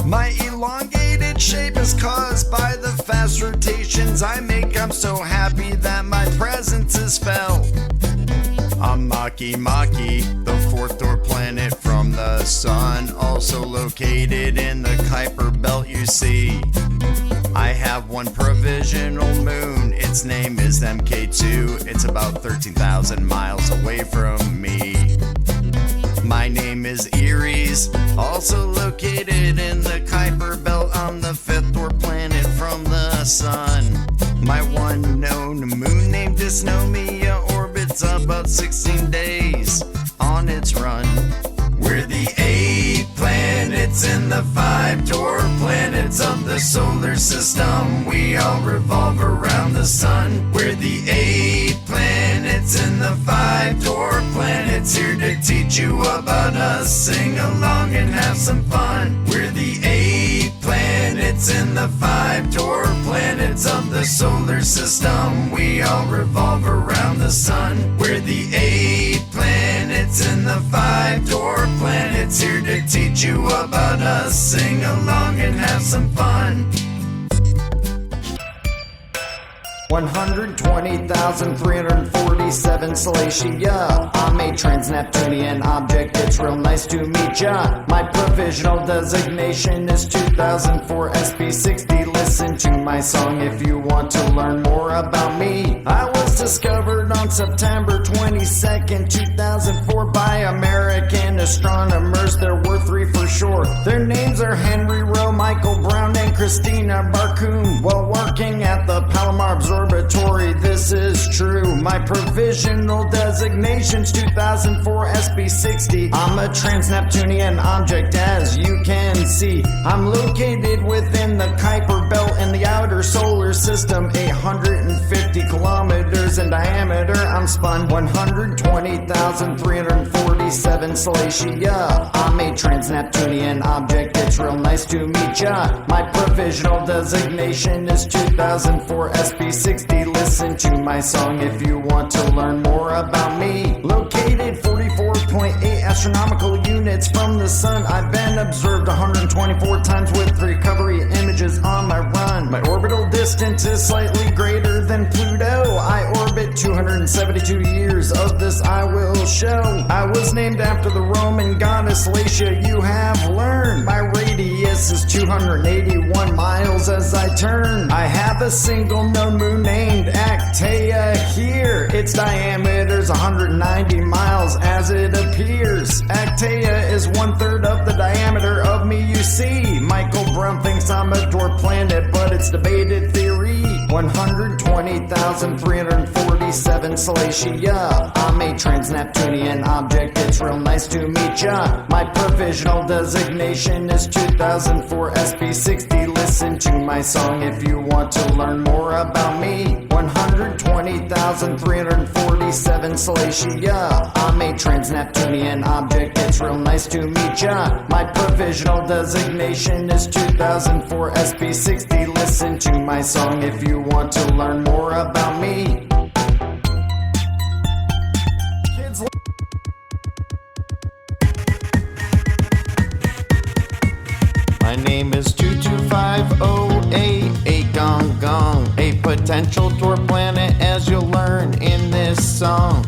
S2: My elongated shape is caused by the fast rotations I make. I'm so happy that my presence is felt. I'm Makemake, the 4th dwarf planet from the sun, also located in the Kuiper Belt, you see. I have one provisional moon, its name is MK2, it's about 13,000 miles away from me. My name is Eris, also located in the Kuiper Belt. I'm the 5th dwarf planet from the sun. My one known moon named Dysnomia orbits about 16 days on its run. We're the 8 planets in the 5 dwarf planets of the solar system. We all revolve around the sun. We're the 8 planets in the 5 dwarf planets, here to teach you about us. Sing along and have some fun. We're the 8 planets in the 5 dwarf planets of the solar system. We all revolve around the sun. We're the 8 planets in the 5 dwarf planets, here to teach you about us. Sing along and have some fun. 120,347 Salacia. I'm a trans-Neptunian object, it's real nice to meet ya. My provisional designation is 2004 SP60. Listen to my song if you want to learn more about me. I was discovered on September 22nd, 2004 by American astronomers. There were 3 for sure. Their names are Henry Rowe, Michael Brown, and Christina Barkoon. While working at the Palomar Observatory, this is true. My provisional designation's 2004 SP60. I'm a trans-Neptunian object, as you can see. I'm located within the Kuiper Belt in the outer solar system, 850 kilometers in diameter. I'm spun 120,347 Salacia. I'm a trans-Neptunian object, it's real nice to meet ya. My provisional designation is 2004 SP60. Listen to my song if you want to learn more about me. Located 44.8 astronomical units from the sun, I've been observed 124 times with recovery images on my run. My orbital distance is slightly greater than Pluto. I orbit 272 years, of this I will show. I was named after the Roman goddess Latia, you have learned. My radius is 281 miles as I turn. I have a single known moon named Actea here. Its diameter's 190 miles as it appears. Actea is 1/3 of the diameter of me, you see. Michael Brown thinks I'm a dwarf planet, but it's debated theory. 120,347 Salacia. I'm a trans-Neptunian object, it's real nice to meet ya. My provisional designation is 2004 SP60. Listen to my song if you want to learn more about me. 120,347 Salacia. I'm a trans-Neptunian object, it's real nice to meet ya. My provisional designation is 2004 SP60. Listen to my song if you want to learn more about me. Kids, my name is 22508 Gong Gong. potential dwarf planet, as you'll learn in this song.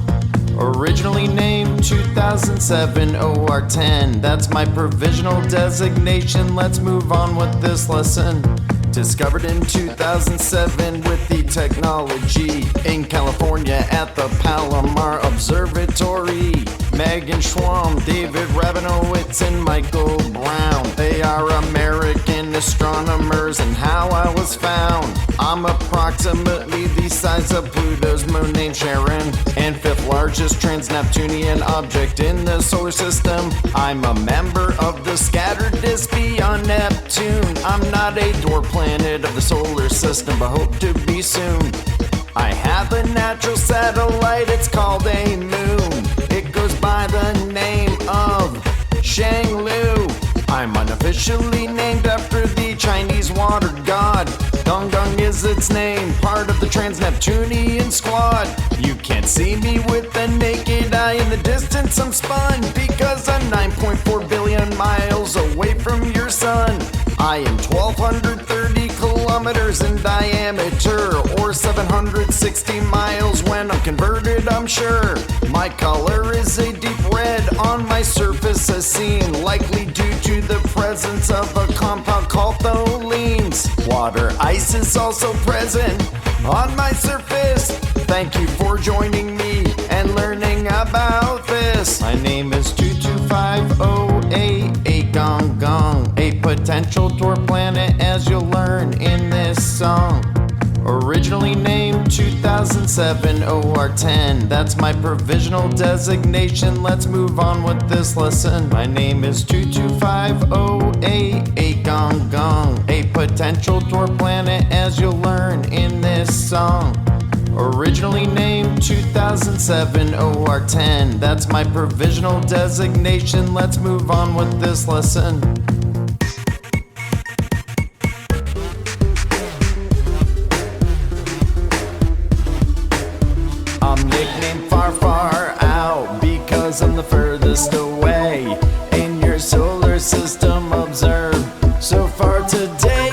S2: Originally named 2007 OR10, that's my provisional designation. Let's move on with this lesson. Discovered in 2007 with the technology in California at the Palomar Observatory. Megan Schwamm, David Rabinowitz, and Michael Brown. They are American astronomers, and how I was found. I'm approximately the size of Pluto's moon named Charon, and fifth largest trans-Neptunian object in the solar system. I'm a member of the scattered disk beyond Neptune. I'm not a dwarf planet of the solar system, but hope to be soon. I have a natural satellite, it's called a moon. It goes by the name of Shanglu. I'm unofficially named after the Chinese water god. Gong Gong is its name, part of the trans-Neptunian squad. You can't see me with the naked eye, in the distance I'm spun, because I'm 9.4 billion miles away from your sun. I am 1,230 kilometers in diameter, or 760 miles when I'm converted, I'm sure. My color is a deep red on my surface as seen, likely due to the presence of a compound called tholins. Water ice is also present on my surface. Thank you for joining me and learning about this. My name is 22508 Gong Gong, a potential dwarf planet, as you'll learn in this song. Originally named 2007 OR10, that's my provisional designation. Let's move on with this lesson. My name is 22508 Gong Gong, a potential dwarf planet, as you'll learn in this song. Originally named 2007 OR10, that's my provisional designation. Let's move on with this lesson. I'm nicknamed Far Far Out because I'm the furthest away in your solar system observed so far today.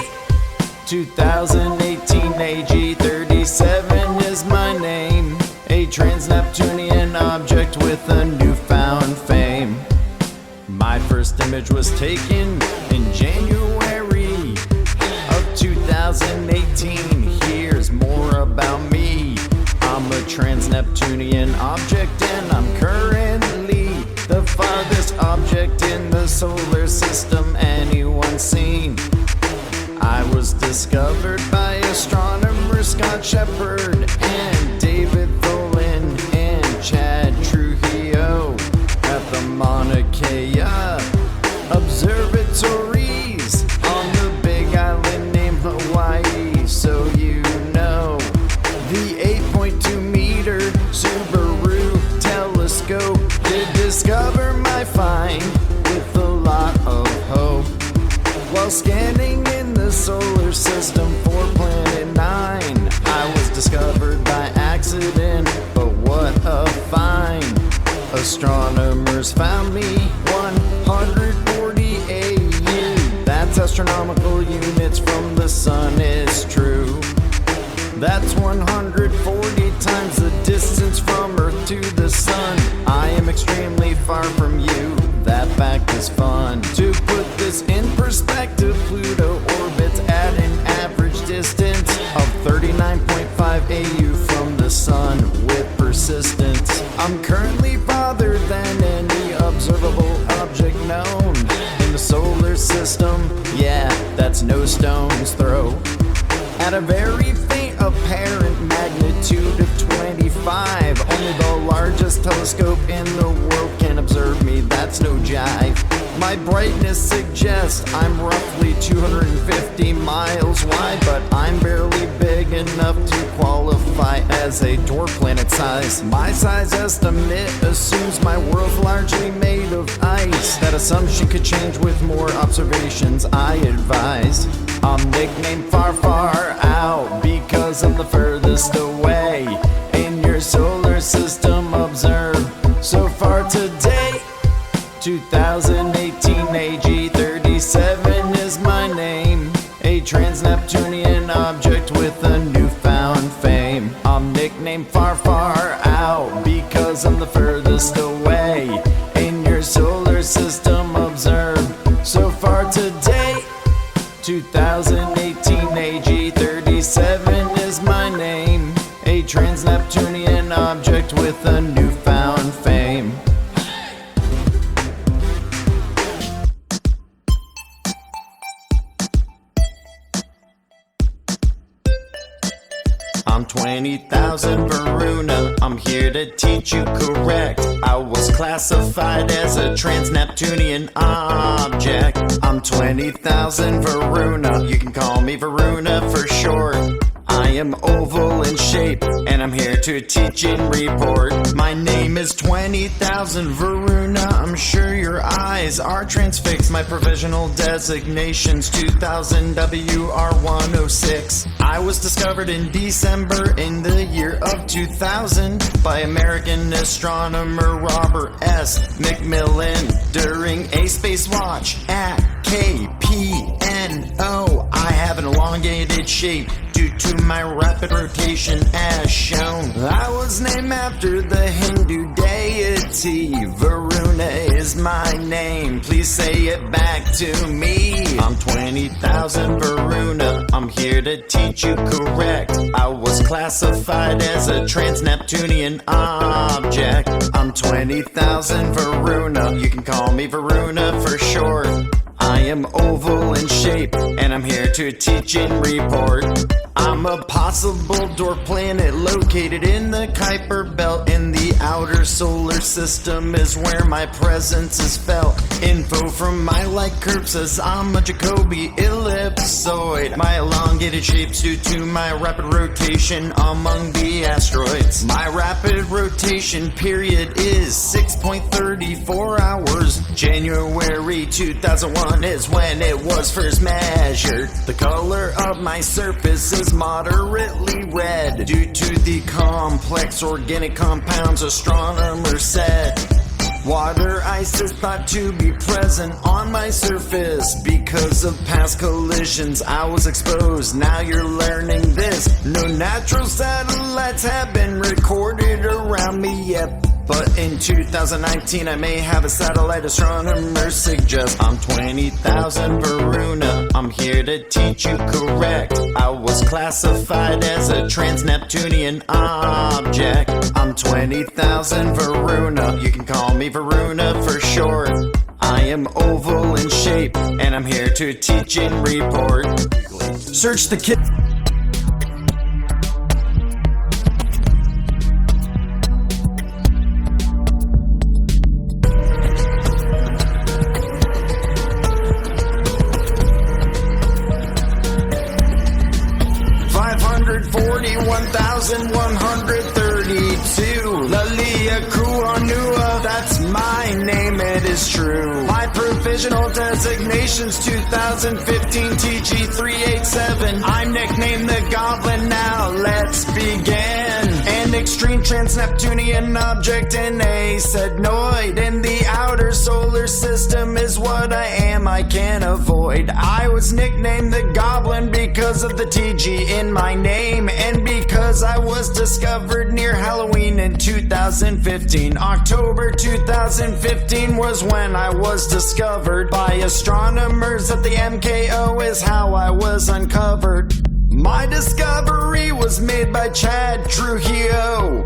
S2: 2018 AG37 is my name, a trans-Neptunian object with a newfound fame. My first image was taken in January of 2018. Here's more about me. I'm a trans-Neptunian object, and I'm currently the farthest object in the solar system anyone's seen. I was discovered by astronomers Scott Shepard and David Tholen and Chad Trujillo at the Mauna Kea observatories on the big island named Hawaii. So you know, the 8.2 meter Subaru telescope did discover my find with a lot of hope. While scanning in the solar system for Planet 9, I was discovered by accident, but what a find. Astronomers found me 140 AU. That's astronomical units from the sun, is true. That's 140 times the distance from Earth to the sun. I am extremely far from you, that fact is fun. To put this in perspective, Pluto orbits at an average distance of 39.5 AU from the sun with persistence. I'm currently farther than any observable object known in the solar system. Yeah, that's no stone's throw. At a very faint apparent magnitude of 25, only the largest telescope in the world can observe me, that's no jive. My brightness suggests I'm roughly 250 miles wide, but I'm barely big enough to qualify as a dwarf planet size. My size estimate assumes my world's largely made of ice. That assumption could change with more observations, I advise. I'm nicknamed Far Far Out because I'm the furthest away in your solar system observed so far today. 2018 AG37 is my name, a trans-Neptunian object with a newfound farthest away in your solar system observed so far today. 2018 AG 37 is my name, a trans-Neptunian object with a newfound fame. I'm 20,000 Varuna, I'm here to teach you correct. I was classified as a trans-Neptunian object. I'm 20,000 Varuna, you can call me Varuna for short. I am oval in shape, and I'm here to teach and report. My name is 20,000 Varuna, I'm sure your eyes are transfixed. My provisional designation's 2000 WR106. I was discovered in December in the year of 2000 by American astronomer Robert S. McMillan during a spacewatch at KPNO. I have an elongated shape due to my rapid rotation as shown. I was named after the Hindu deity. Varuna is my name, please say it back to me. I'm 20,000 Varuna, I'm here to teach you correct. I was classified as a trans-Neptunian object. I'm 20,000 Varuna, you can call me Varuna for short. I am oval in shape, and I'm here to teach and report. I'm a possible dwarf planet located in the Kuiper Belt. In the outer solar system is where my presence is felt. Info from my light curve says I'm a Jacobi ellipsoid. My elongated shape's due to my rapid rotation among the asteroids. My rapid rotation period is 6.34 hours. January 2001 is when it was first measured. The color of my surface is moderately red due to the complex organic compounds astronomers said. Water ice is thought to be present on my surface because of past collisions I was exposed. Now you're learning this. No natural satellites have been recorded around me yet, but in 2019 I may have a satellite, astronomers suggest. I'm 20,000 Varuna, I'm here to teach you correct. I was classified as a trans-Neptunian object. I'm 20,000 Varuna, you can call me Varuna for short. I am oval in shape, and I'm here to teach and report. Search the kit. That's my name, it is true. My provisional designation's 2015 TG387. I'm nicknamed the Goblin, now let's begin. An extreme trans-Neptunian object in a sednoid. In the outer solar system is what I am, I can't avoid. I was nicknamed the Goblin because of the TG in my name, and because I was discovered near Halloween in 2015. October 2015 was when I was discovered by astronomers at the MKO, is how I was uncovered. My discovery was made by Chad Trujillo,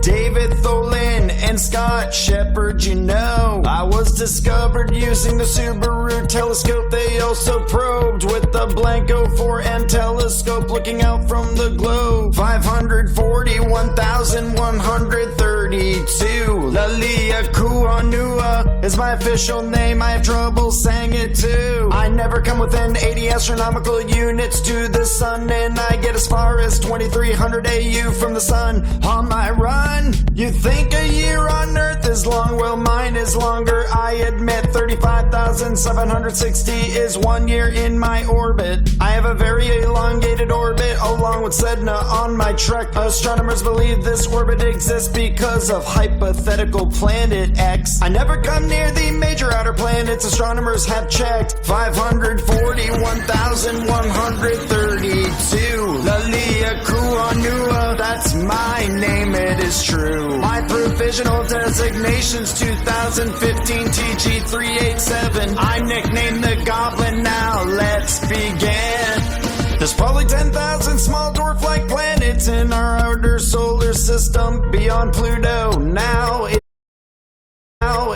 S2: David Tholin, and Scott Shepard, you know. I was discovered using the Subaru telescope. They also probed with the Blanco 4M telescope, looking out from the globe. 541,132. Lalia Kuanua is my official name. I have trouble saying it too. I never come within 80 astronomical units to the sun, and I get as far as 2300 AU from the sun on my run. You think a year on Earth is long? Well, mine is longer, I admit. 35,760 is 1 year in my orbit. I have a very elongated orbit along with Sedna on my trek. Astronomers believe this orbit exists because of hypothetical planet X. I never come near near the major outer planets astronomers have checked. 541,132. Laliakuanua, that's my name, it is true. My provisional designation's 2015 TG387. I'm nicknamed the Goblin, now let's begin. There's probably 10,000 small dwarf-like planets in our outer solar system beyond Pluto. Now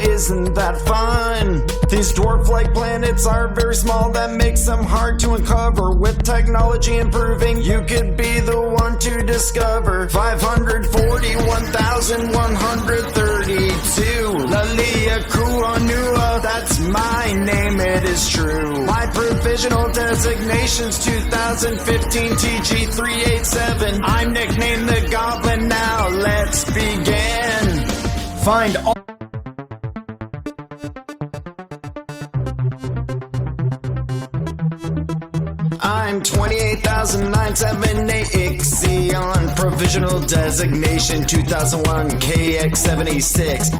S2: isn't that fun? These dwarf-like planets are very small, that makes them hard to uncover. With technology improving, you could be the one to discover. 541,132. Laliakuanua, that's my name, it is true. My provisional designation's 2015 TG387. I'm nicknamed the Goblin, now let's begin. Find all I'm 28,978 Ixion, provisional designation 2001 KX76.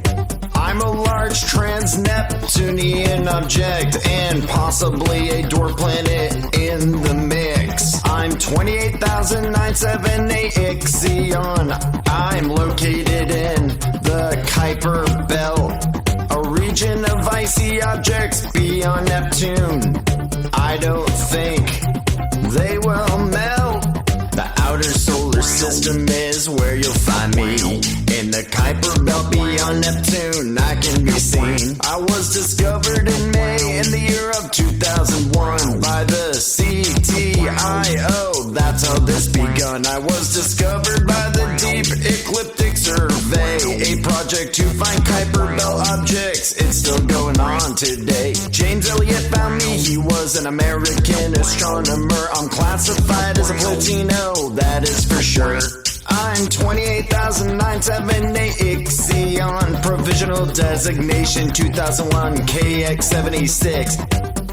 S2: I'm a large trans-Neptunian object and possibly a dwarf planet in the mix. I'm 28,978 Ixion. I'm located in the Kuiper Belt, a region of icy objects beyond Neptune. I don't think they will melt. The outer solar system is where you'll find me. In the Kuiper Belt beyond Neptune, I can be seen. I was discovered in May in the year of 2001 by the CTIO. That's how this begun. I was discovered by the Deep Ecliptic Survey, a project to find Kuiper Belt objects. It's still going on today. James Elliott found me. He was an American astronomer. I'm classified as a Platino, that is for sure. I'm 28,978 Ixion, provisional designation 2001 KX76.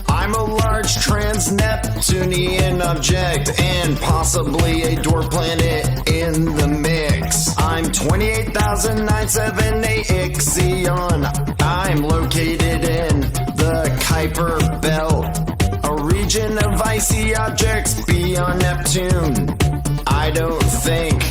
S2: I'm a large trans-Neptunian object and possibly a dwarf planet in the mix. I'm 28,978 Ixion. I'm located in the Kuiper Belt, a region of icy objects beyond Neptune. I don't think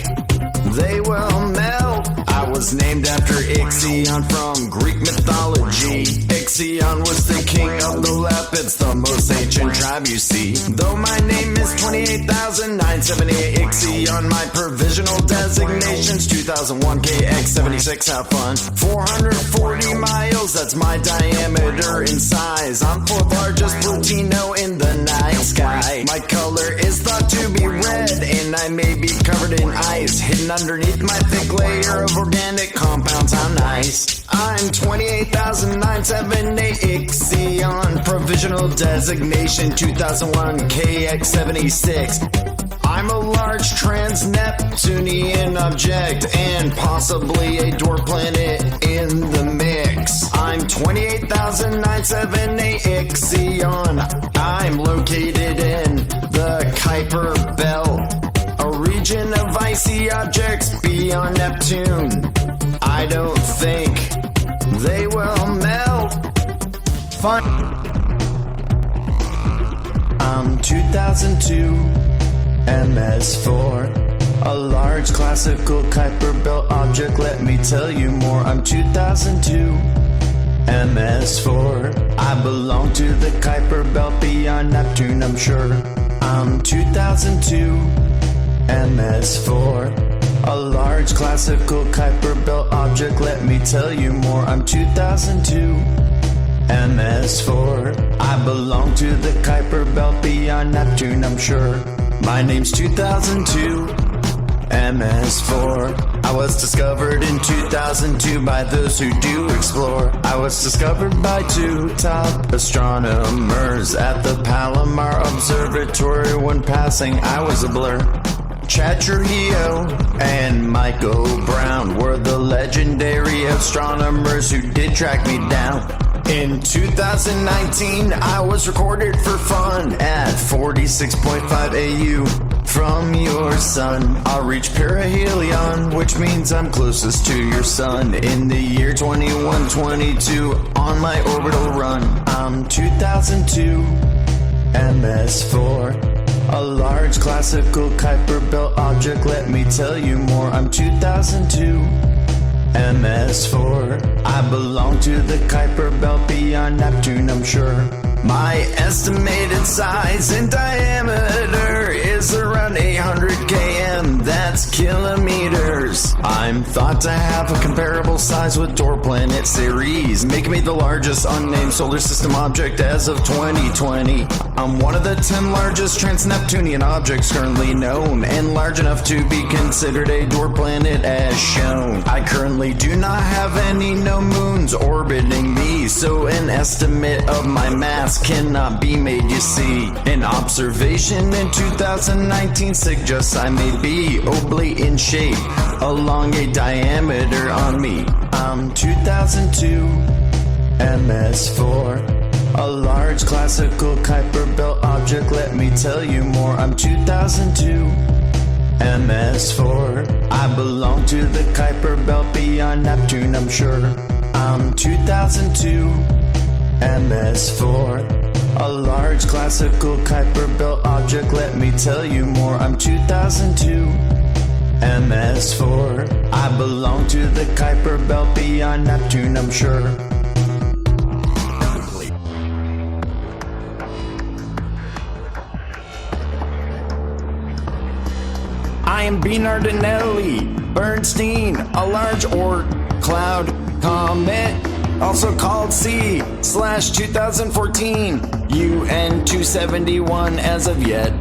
S2: they will melt. I was named after Ixion from Greek mythology. Ixion was the king of the Lepids, the most ancient tribe you see. Though my name is 28,978 Ixion, my provisional designation's 2001 KX76. Have fun. 440 miles, that's my diameter in size. I'm fourth largest Plutino in the night sky. My color is thought to be red, and I may be covered in ice, hidden underneath my thick layer of organic compounds. How nice. I'm 28,978 Ixion, provisional designation 2001 KX76. I'm a large trans-Neptunian object and possibly a dwarf planet in the mix. I'm 28,978 Ixion. I'm located in the Kuiper Belt, a region of icy objects beyond Neptune. I don't think they will melt. Fine. I'm 2002 MS4, a large classical Kuiper Belt object. Let me tell you more. I'm 2002 MS4. I belong to the Kuiper Belt beyond Neptune, I'm sure. I'm 2002 MS4, a large classical Kuiper Belt object. Let me tell you more. I'm 2002 MS4. I belong to the Kuiper Belt beyond Neptune, I'm sure. My name's 2002 MS4. I was discovered in 2002 by those who do explore. I was discovered by two top astronomers at the Palomar Observatory. When passing, I was a blur. Chad Trujillo and Michael Brown were the legendary astronomers who did track me down. In 2019, I was recorded for fun at 46.5 AU from your sun. I'll reach perihelion, which means I'm closest to your sun. In the year 2122, on my orbital run, I'm 2002 MS4. A large classical Kuiper belt object, let me tell you more. I'm 2002 MS4. I belong to the Kuiper belt beyond Neptune, I'm sure. My estimated size and diameter is around 800 km, that's kilometers. I'm thought to have a comparable size with Dwarf Planet Ceres, making me the largest unnamed solar system object as of 2020. I'm one of the 10 largest trans-Neptunian objects currently known, and large enough to be considered a dwarf planet as shown. I currently do not have any known moons orbiting me, so an estimate of my mass cannot be made, you see. An observation in 2019 suggests I may be oblate in shape along a diameter on me. I'm 2002 MS4. A large classical Kuiper belt object, let me tell you more. I'm 2002 MS4. I belong to the Kuiper belt beyond Neptune, I'm sure. I'm 2002 MS4. A large classical Kuiper belt object, let me tell you more. I'm 2002 MS4. I belong to the Kuiper belt beyond Neptune, I'm sure. I am B. Nardinelli Bernstein, a large Oort cloud comet, also called C/2014 UN 271 as of yet.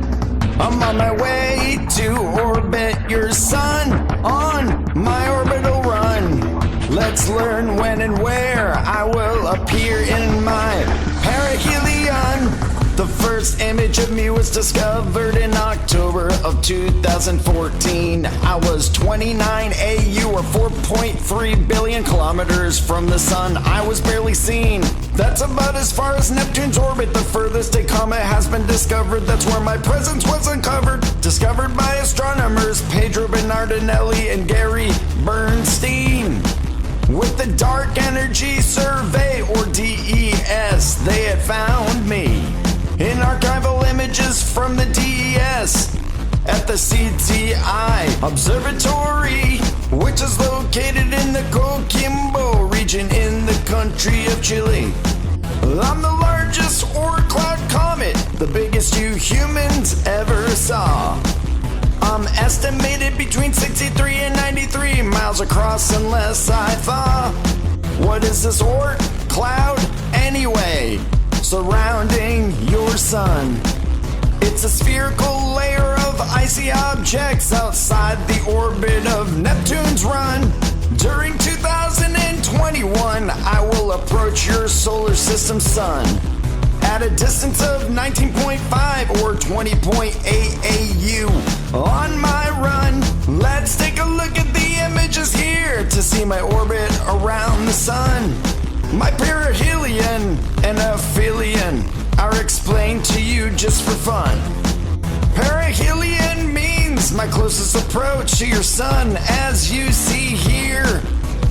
S2: I'm on my way to orbit your sun on my orbital run. Let's learn when and where I will appear in my perihelion. The first image of me was discovered in October of 2014. I was 29 AU or 4.3 billion kilometers from the sun. I was barely seen. That's about as far as Neptune's orbit. The furthest a comet has been discovered. That's where my presence was uncovered. Discovered by astronomers Pedro Bernardinelli and Gary Bernstein. With the Dark Energy Survey, or DES, they had found me in archival images from the DES at the CTI Observatory, which is located in the Coquimbo region in the country of Chile. I'm the largest Oort cloud comet, the biggest you humans ever saw. I'm estimated between 63 and 93 miles across unless I thaw. What is this Oort cloud anyway, surrounding your sun? It's a spherical layer of icy objects outside the orbit of Neptune's run. During 2021, I will approach your solar system sun at a distance of 19.5 or 20.8 AU on my run. Let's take a look at the images here to see my orbit around the sun. My perihelion and aphelion are explained to you just for fun. Perihelion means my closest approach to your sun, as you see here.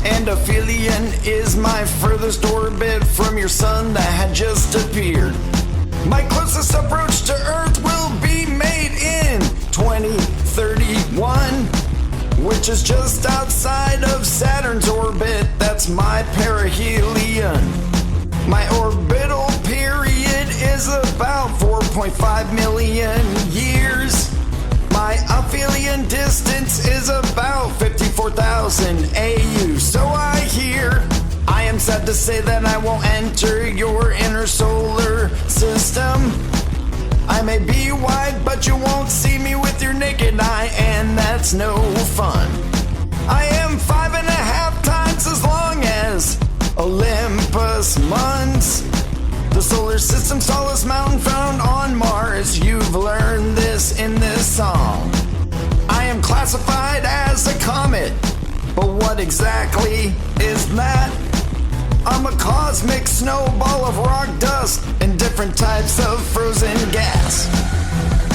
S2: And aphelion is my furthest orbit from your sun that had just appeared. My closest approach to Earth will be made in 2031, which is just outside of Saturn's orbit. That's my perihelion. My orbital period is about 4.5 million years. My aphelion distance is about 54,000 AU. So I hear, I am sad to say that I won't enter your inner solar system. I may be wide, but you won't see me with your naked eye, and that's no fun. I am 5.5 times as long as Olympus Mons, the solar system's tallest mountain found on Mars. You've learned this in this song. I am classified as a comet, but what exactly is that? I'm a cosmic snowball of rock dust and different types of frozen gas.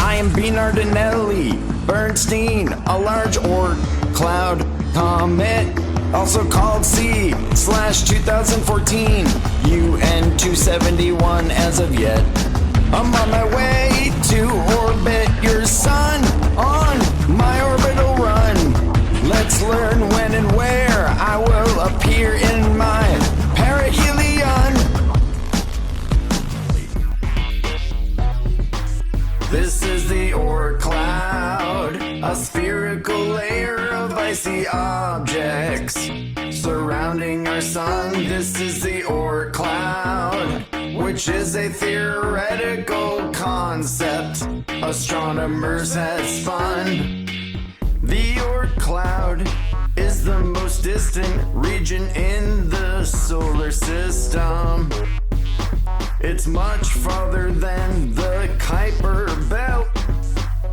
S2: I am Bernardinelli Bernstein, a large Oort cloud comet, also called C/2014 UN 271 as of yet. I'm on my way to orbit your sun on my orbital run. Let's learn when and where I will appear in my perihelion. This is the Oort cloud, a spherical layer of icy objects surrounding our sun. This is the Oort cloud, which is a theoretical concept astronomers have spun. The Oort cloud is the most distant region in the solar system. It's much farther than the Kuiper belt.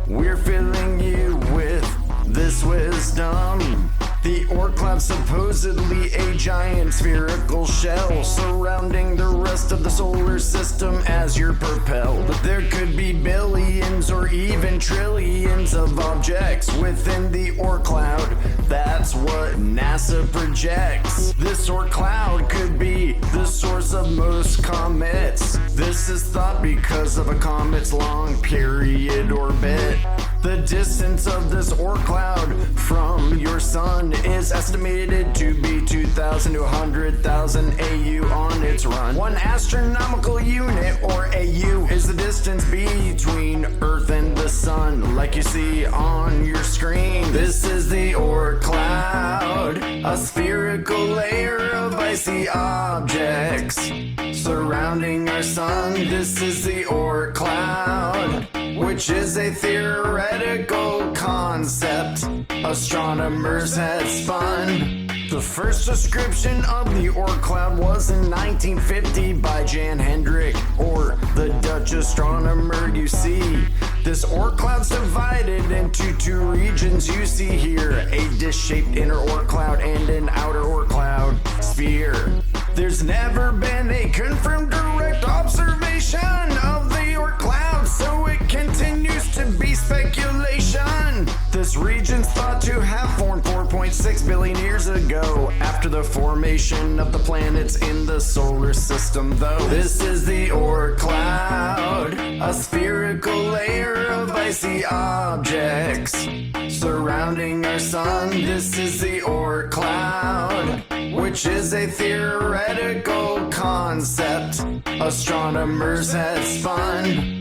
S2: We're filling you with this wisdom. The Oort cloud, supposedly a giant spherical shell surrounding the rest of the solar system as you're propelled. There could be billions or even trillions of objects within the Oort cloud. That's what NASA projects. This Oort cloud could be the source of most comets. This is thought because of a comet's long period orbit. The distance of this Oort cloud from your sun is estimated to be 2,000 to 100,000 AU on its run. One astronomical unit, or AU, is the distance between Earth and the sun, like you see on your screen. This is the Oort cloud, a spherical layer of icy objects surrounding our sun. This is the Oort cloud, which is a theoretical concept astronomers had spun. The first description of the Oort cloud was in 1950 by Jan Hendrik, or the Dutch astronomer. You see, this Oort cloud's divided into two regions you see here, a dish-shaped inner Oort cloud and an outer Oort cloud sphere. There's never been a confirmed direct observation of the Oort cloud, so it continues to be speculation. This region's thought to have formed 4.6 billion years ago, after the formation of the planets in the solar system, though. This is the Oort cloud, a spherical layer of icy objects surrounding our sun. This is the Oort cloud, which is a theoretical concept astronomers have spun.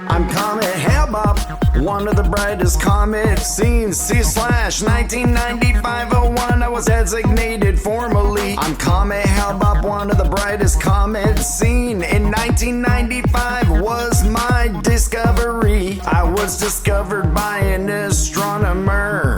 S2: I'm Comet Hale-Bopp, one of the brightest comets seen. C/1995-01, I was designated formally. I'm Comet Hale-Bopp, one of the brightest comets seen. In 1995 was my discovery. I was discovered by an astronomer,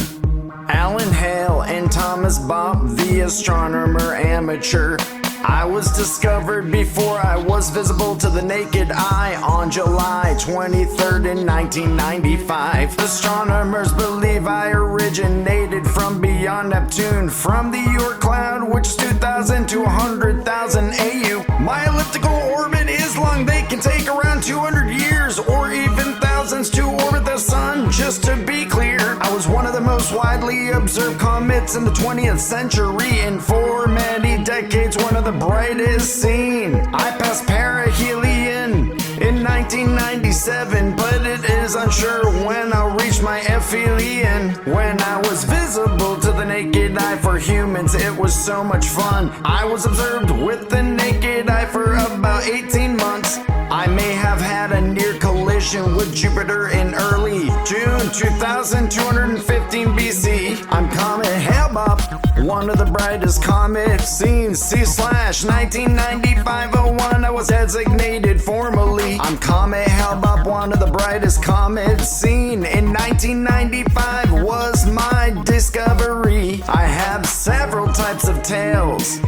S2: Alan Hale and Thomas Bopp, the astronomer amateur. I was discovered before I was visible to the naked eye on July 23rd in 1995. Astronomers believe I originated from beyond Neptune, from the Oort cloud, which is 2,000 to 100,000 AU. My elliptical orbit is long, they can take around 200 years or even thousands to orbit the sun. Just to be clear, I was one of the most widely observed comets in the 20th century, and for many decades one of the brightest seen. I passed perihelion in 1997, but it is unsure when I'll reach my aphelion. When I was visible to the naked eye for humans, it was so much fun. I was observed with the naked eye for about 18 months. I may have had a near collision with Jupiter in early June 2215 BC. I'm Comet Hale-Bopp, one of the brightest comets seen. C/1995-01, I was designated formally. I'm Comet Hale-Bopp, one of the brightest comets seen. In 1995 was my discovery. I have several types of tails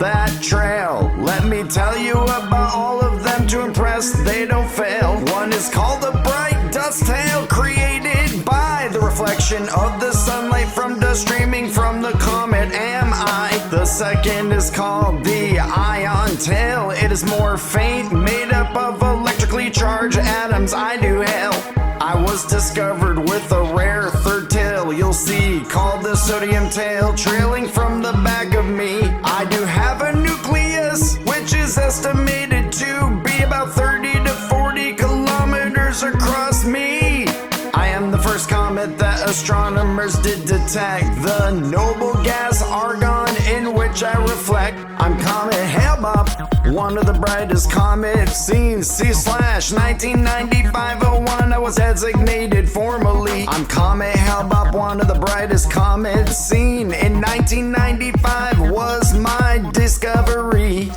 S2: that trail. Let me tell you about all of them to impress, they don't fail. One is called a bright dust tail, created by the reflection of the sunlight streaming from the comet am I. The second is called the ion tail. It is more faint, made up of electrically charged atoms. I do hail. I was discovered with a rare third tail, you'll see, called the sodium tail, trailing from the back of me. I do have a nucleus, which is estimated to be about 30 to 40 kilometers across me. I am the first comet that astronomers did detect, the noble gas argon in which I reflect. I'm Comet Hale-Bopp, one of the brightest comets seen. C/1995-01, I was designated formally. I'm Comet Hale-Bopp, one of the brightest comets seen. In 1995 was my discovery.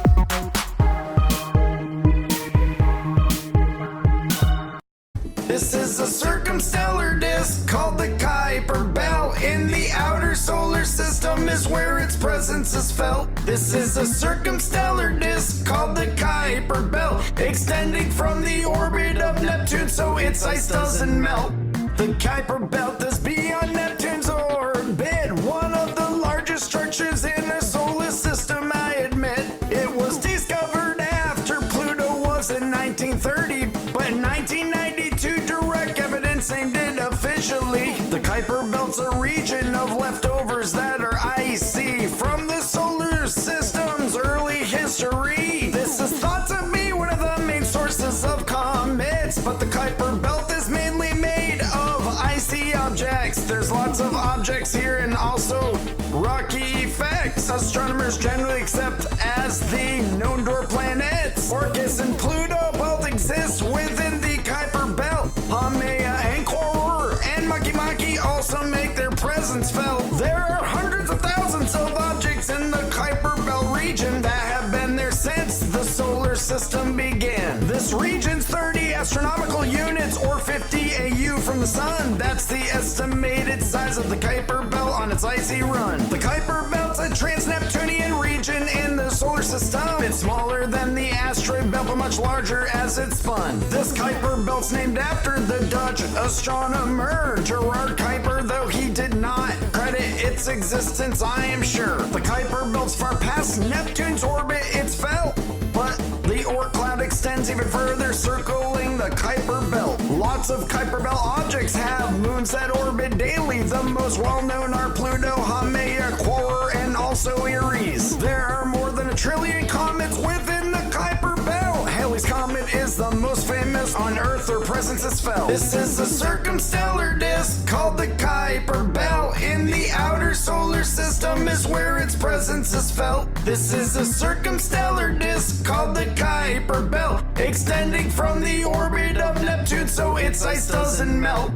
S2: This is a circumstellar disk called the Kuiper Belt. In the outer solar system is where its presence is felt. This is a circumstellar disk called the Kuiper Belt, extending from the orbit of Neptune so its ice doesn't melt. The Kuiper Belt is beyond Neptune's orbit, one of the largest structures in the solar system, I admit. It was discovered after Pluto was in 1930, but in 1992 direct evidence named it officially. The Kuiper Belt's a region of leftovers that are icy from the solar system's early history. This is thought to be one of the main sources of comets, but the Kuiper Belt is mainly made of icy objects. There's lots of objects here and also rocky effects astronomers generally accept as the known dwarf planets. Orcus and Pluto both exist within the Kuiper Belt. Haumea and Quorum and Makemake also make their presence felt. There are hundreds of thousands of objects in the Kuiper Belt region that have been there since the solar system began. This region's 30 astronomical units or 50 AU from the sun. That's the estimated size of the Kuiper Belt on its icy run. The Kuiper Belt's a trans-Neptunian region in the solar system. It's smaller than the asteroid belt but much larger as it spun. This Kuiper Belt's named after the Dutch astronomer Gerard Kuiper, though he did not credit its existence, I am sure. The Kuiper Belt's far past Neptune's orbit, it's felt, but the Oort cloud extends even further, circling the Kuiper Belt. Lots of Kuiper Belt objects have moons that orbit daily. The most well-known are Pluto, Haumea, Quorum, and also Eris. There are more than 1 trillion comets within the Kuiper Belt. Halley's Comet is the most famous on Earth, their presence is felt. This is a circumstellar disk called the Kuiper Belt. In the outer solar system is where its presence is felt. This is a circumstellar disk called the Kuiper Belt, extending from the orbit of Neptune so its ice doesn't melt.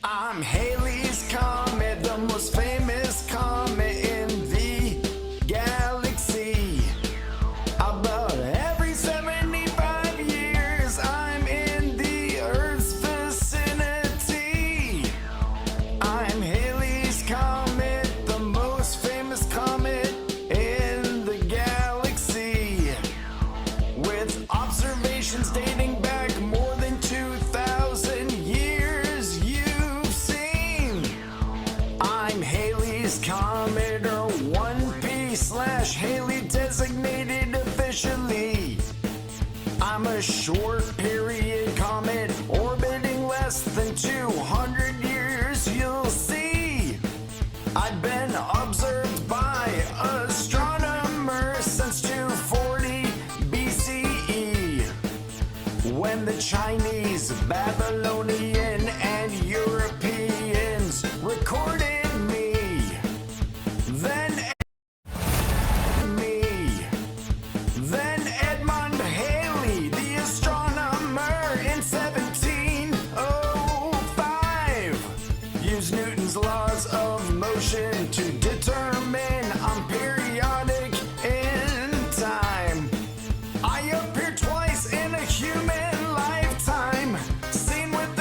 S2: I'm Halley's Comet, the most famous comet in the galaxy. About every 75 years, I'm in the Earth's vicinity. I'm Halley's Comet, the most famous comet in the galaxy, with observations dating back more than 2,000 years. You've seen. I'm Halley's Comet, or 1P/Halley designated officially. I'm a short period comet orbiting less than 200 years, you'll see. I've been observed by astronomers since 240 BCE, when the Chinese, Babylonian, and Europeans recorded me. Then Edmund Halley, the astronomer, in 1705 used Newton's laws of motion to determine I'm periodic in time. I appeared twice in a human lifetime, seen with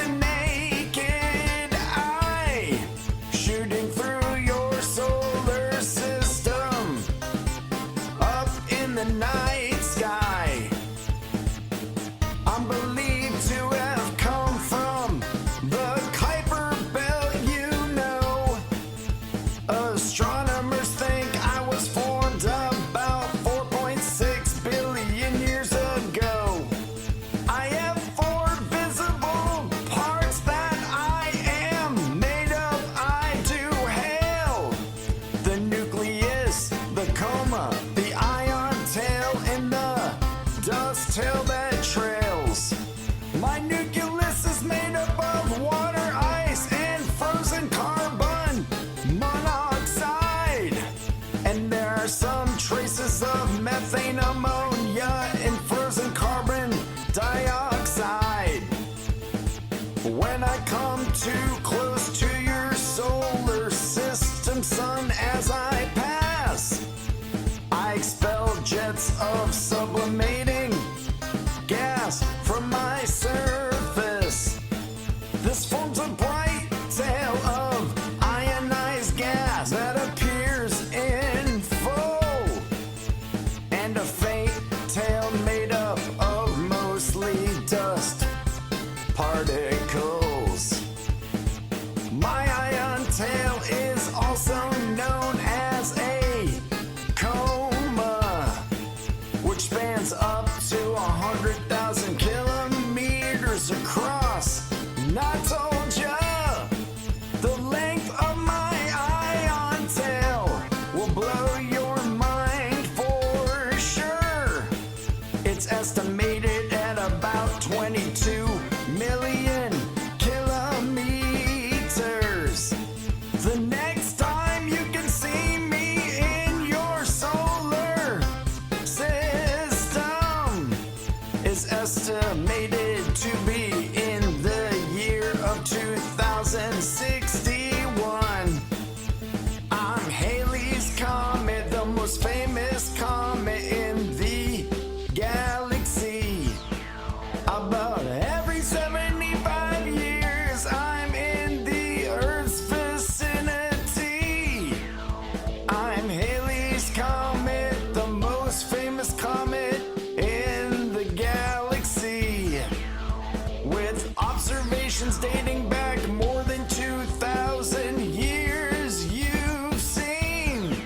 S2: And there are some traces of methane, ammonia, and frozen carbon dioxide. When I come too close to your solar system, sun, as I pass, I expel jets of sublimating gas from my surface. This forms a bright tail of ionized gas that appears in full, and a faint tail made up of mostly dust particles. My ion tail is also known as a coma, which spans up to 100,000 kilometers across. Not told ya, the length of my ion tail will blow your mind for sure. It's estimated at about 22 million kilometers. The next time you can see me in your solar system is estimated to be in the year of 2061. I'm Halley's Comet, the most famous comet in the galaxy. About every 75 years, I'm in the Earth's vicinity. I'm Halley's Comet, the most famous comet in the galaxy, with observations dating back more than 2,000 years you've seen.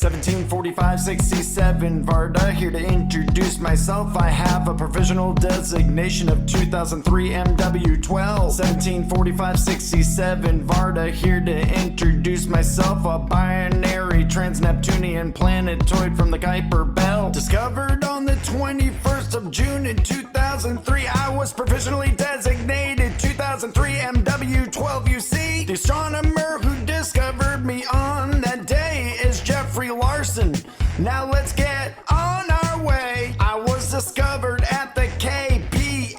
S2: 1745-67, Varda, here to introduce myself. I have a provisional designation of 2003 MW12. 1745-67, Varda, here to introduce myself. A binary trans-Neptunian planetoid from the Kuiper Belt. Discovered on the 21st of June in 2003. I was provisionally designated 2003 MW12. You see, the astronomer who discovered me on that day is Jeffrey Larson. Now let's get on our way. I was discovered at the KPNO,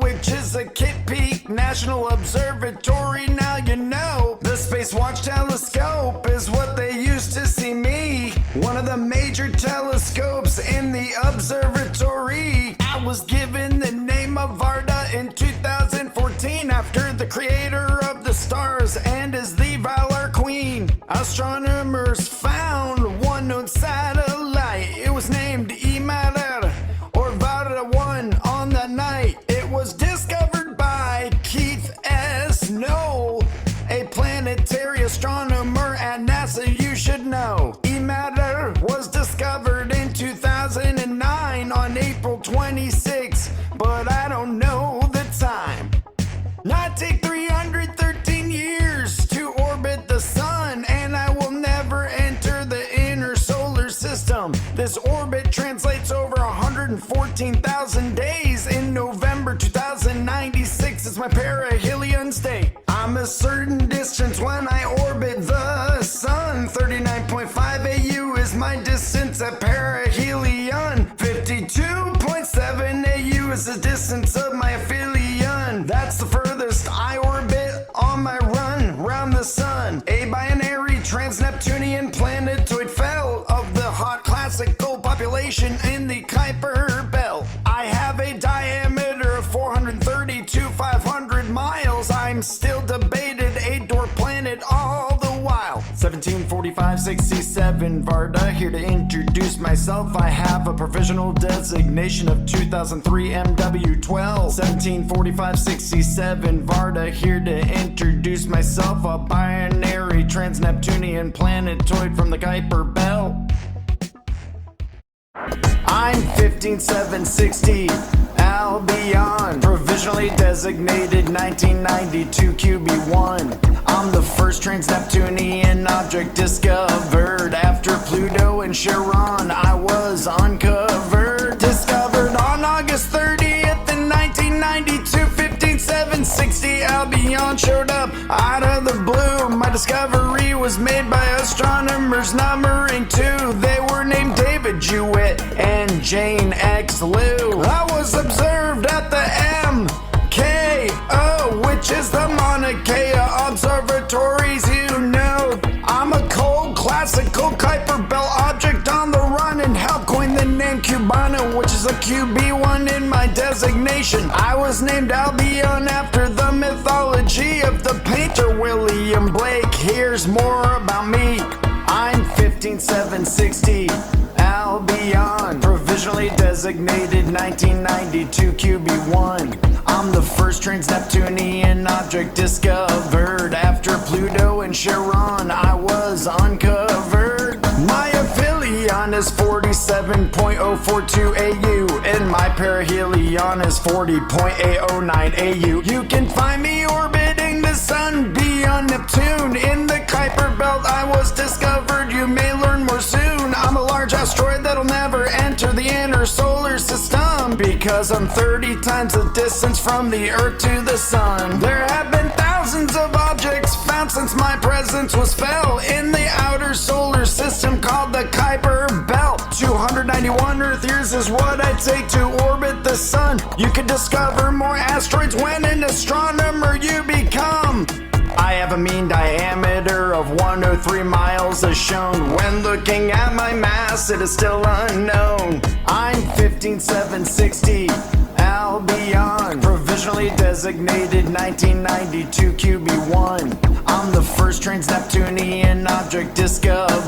S2: which is a Kitt Peak National Observatory. Now you know the Space Watch Telescope is what they used to see me. One of the major telescopes in the observatory. I was given the name of Varda in 2014 after the creator of the stars and is the Valor Queen. Astronomers found one known satellite. It was named Imader or Varda 1 on that night. It was discovered by Keith S. Noll, a planetary astronomer at NASA. You should know. Imader was discovered in 2009 on April 26, but I don't know the time. Not take 313 years to orbit the sun, and I will never enter the inner solar system. This orbit translates over 114,000 days. In November 2096 is my perihelion state. I'm a certain distance when I orbit the sun. 39.5 AU is my distance at perihelion. 52.7 AU is the distance of my aphelion. That's the furthest I orbit on my run round the sun. A binary trans-Neptunian planetoid fell of the hot classical population in the Kuiper Belt. I have a diameter of 430 to 500 miles. I'm still debated a dwarf planet all the while. 1745-67, Varda, here to introduce myself. I have a provisional designation of 2003 MW12. 1745-67, Varda, here to introduce myself. A binary trans-Neptunian planetoid from the Kuiper Belt. I'm 15760 Albion, provisionally designated 1992 QB1. I'm the first trans-Neptunian object discovered after Pluto and Charon. I was uncovered, discovered on August 3rd. Albion showed up out of the blue. My discovery was made by astronomers numbering 2. They were named David Jewett and Jane X. Liu. I was observed at the MKO, which is the Mauna Kea observatories. You know, I'm a cold classical Kuiper Belt object on the run, and helped coin the name Cubana, which is a QB1 in my designation. I was named Albion after the mythology of the painter William Blake. Here's more about me. I'm 15760 Albion, provisionally designated 1992 QB1. I'm the first trans-Neptunian object discovered after Pluto and Charon. I was uncovered. My aphelion is 47.042 AU, and my perihelion is 40.809 AU. You can find me orbiting the sun beyond Neptune. In the Kuiper Belt I was discovered, you may learn more soon. I'm a large asteroid that'll never enter the inner solar system, because I'm 30 times the distance from the Earth to the sun. There have been thousands of objects found since my presence was felt in the outer solar system called the Kuiper Belt. 291 Earth years is what I take to orbit the sun. You can discover more asteroids when an astronomer you become. I have a mean diameter of 103 miles as shown. When looking at my mass, it is still unknown. I'm 15760 Albion, provisionally designated 1992 QB1. I'm the first trans-Neptunian object discovered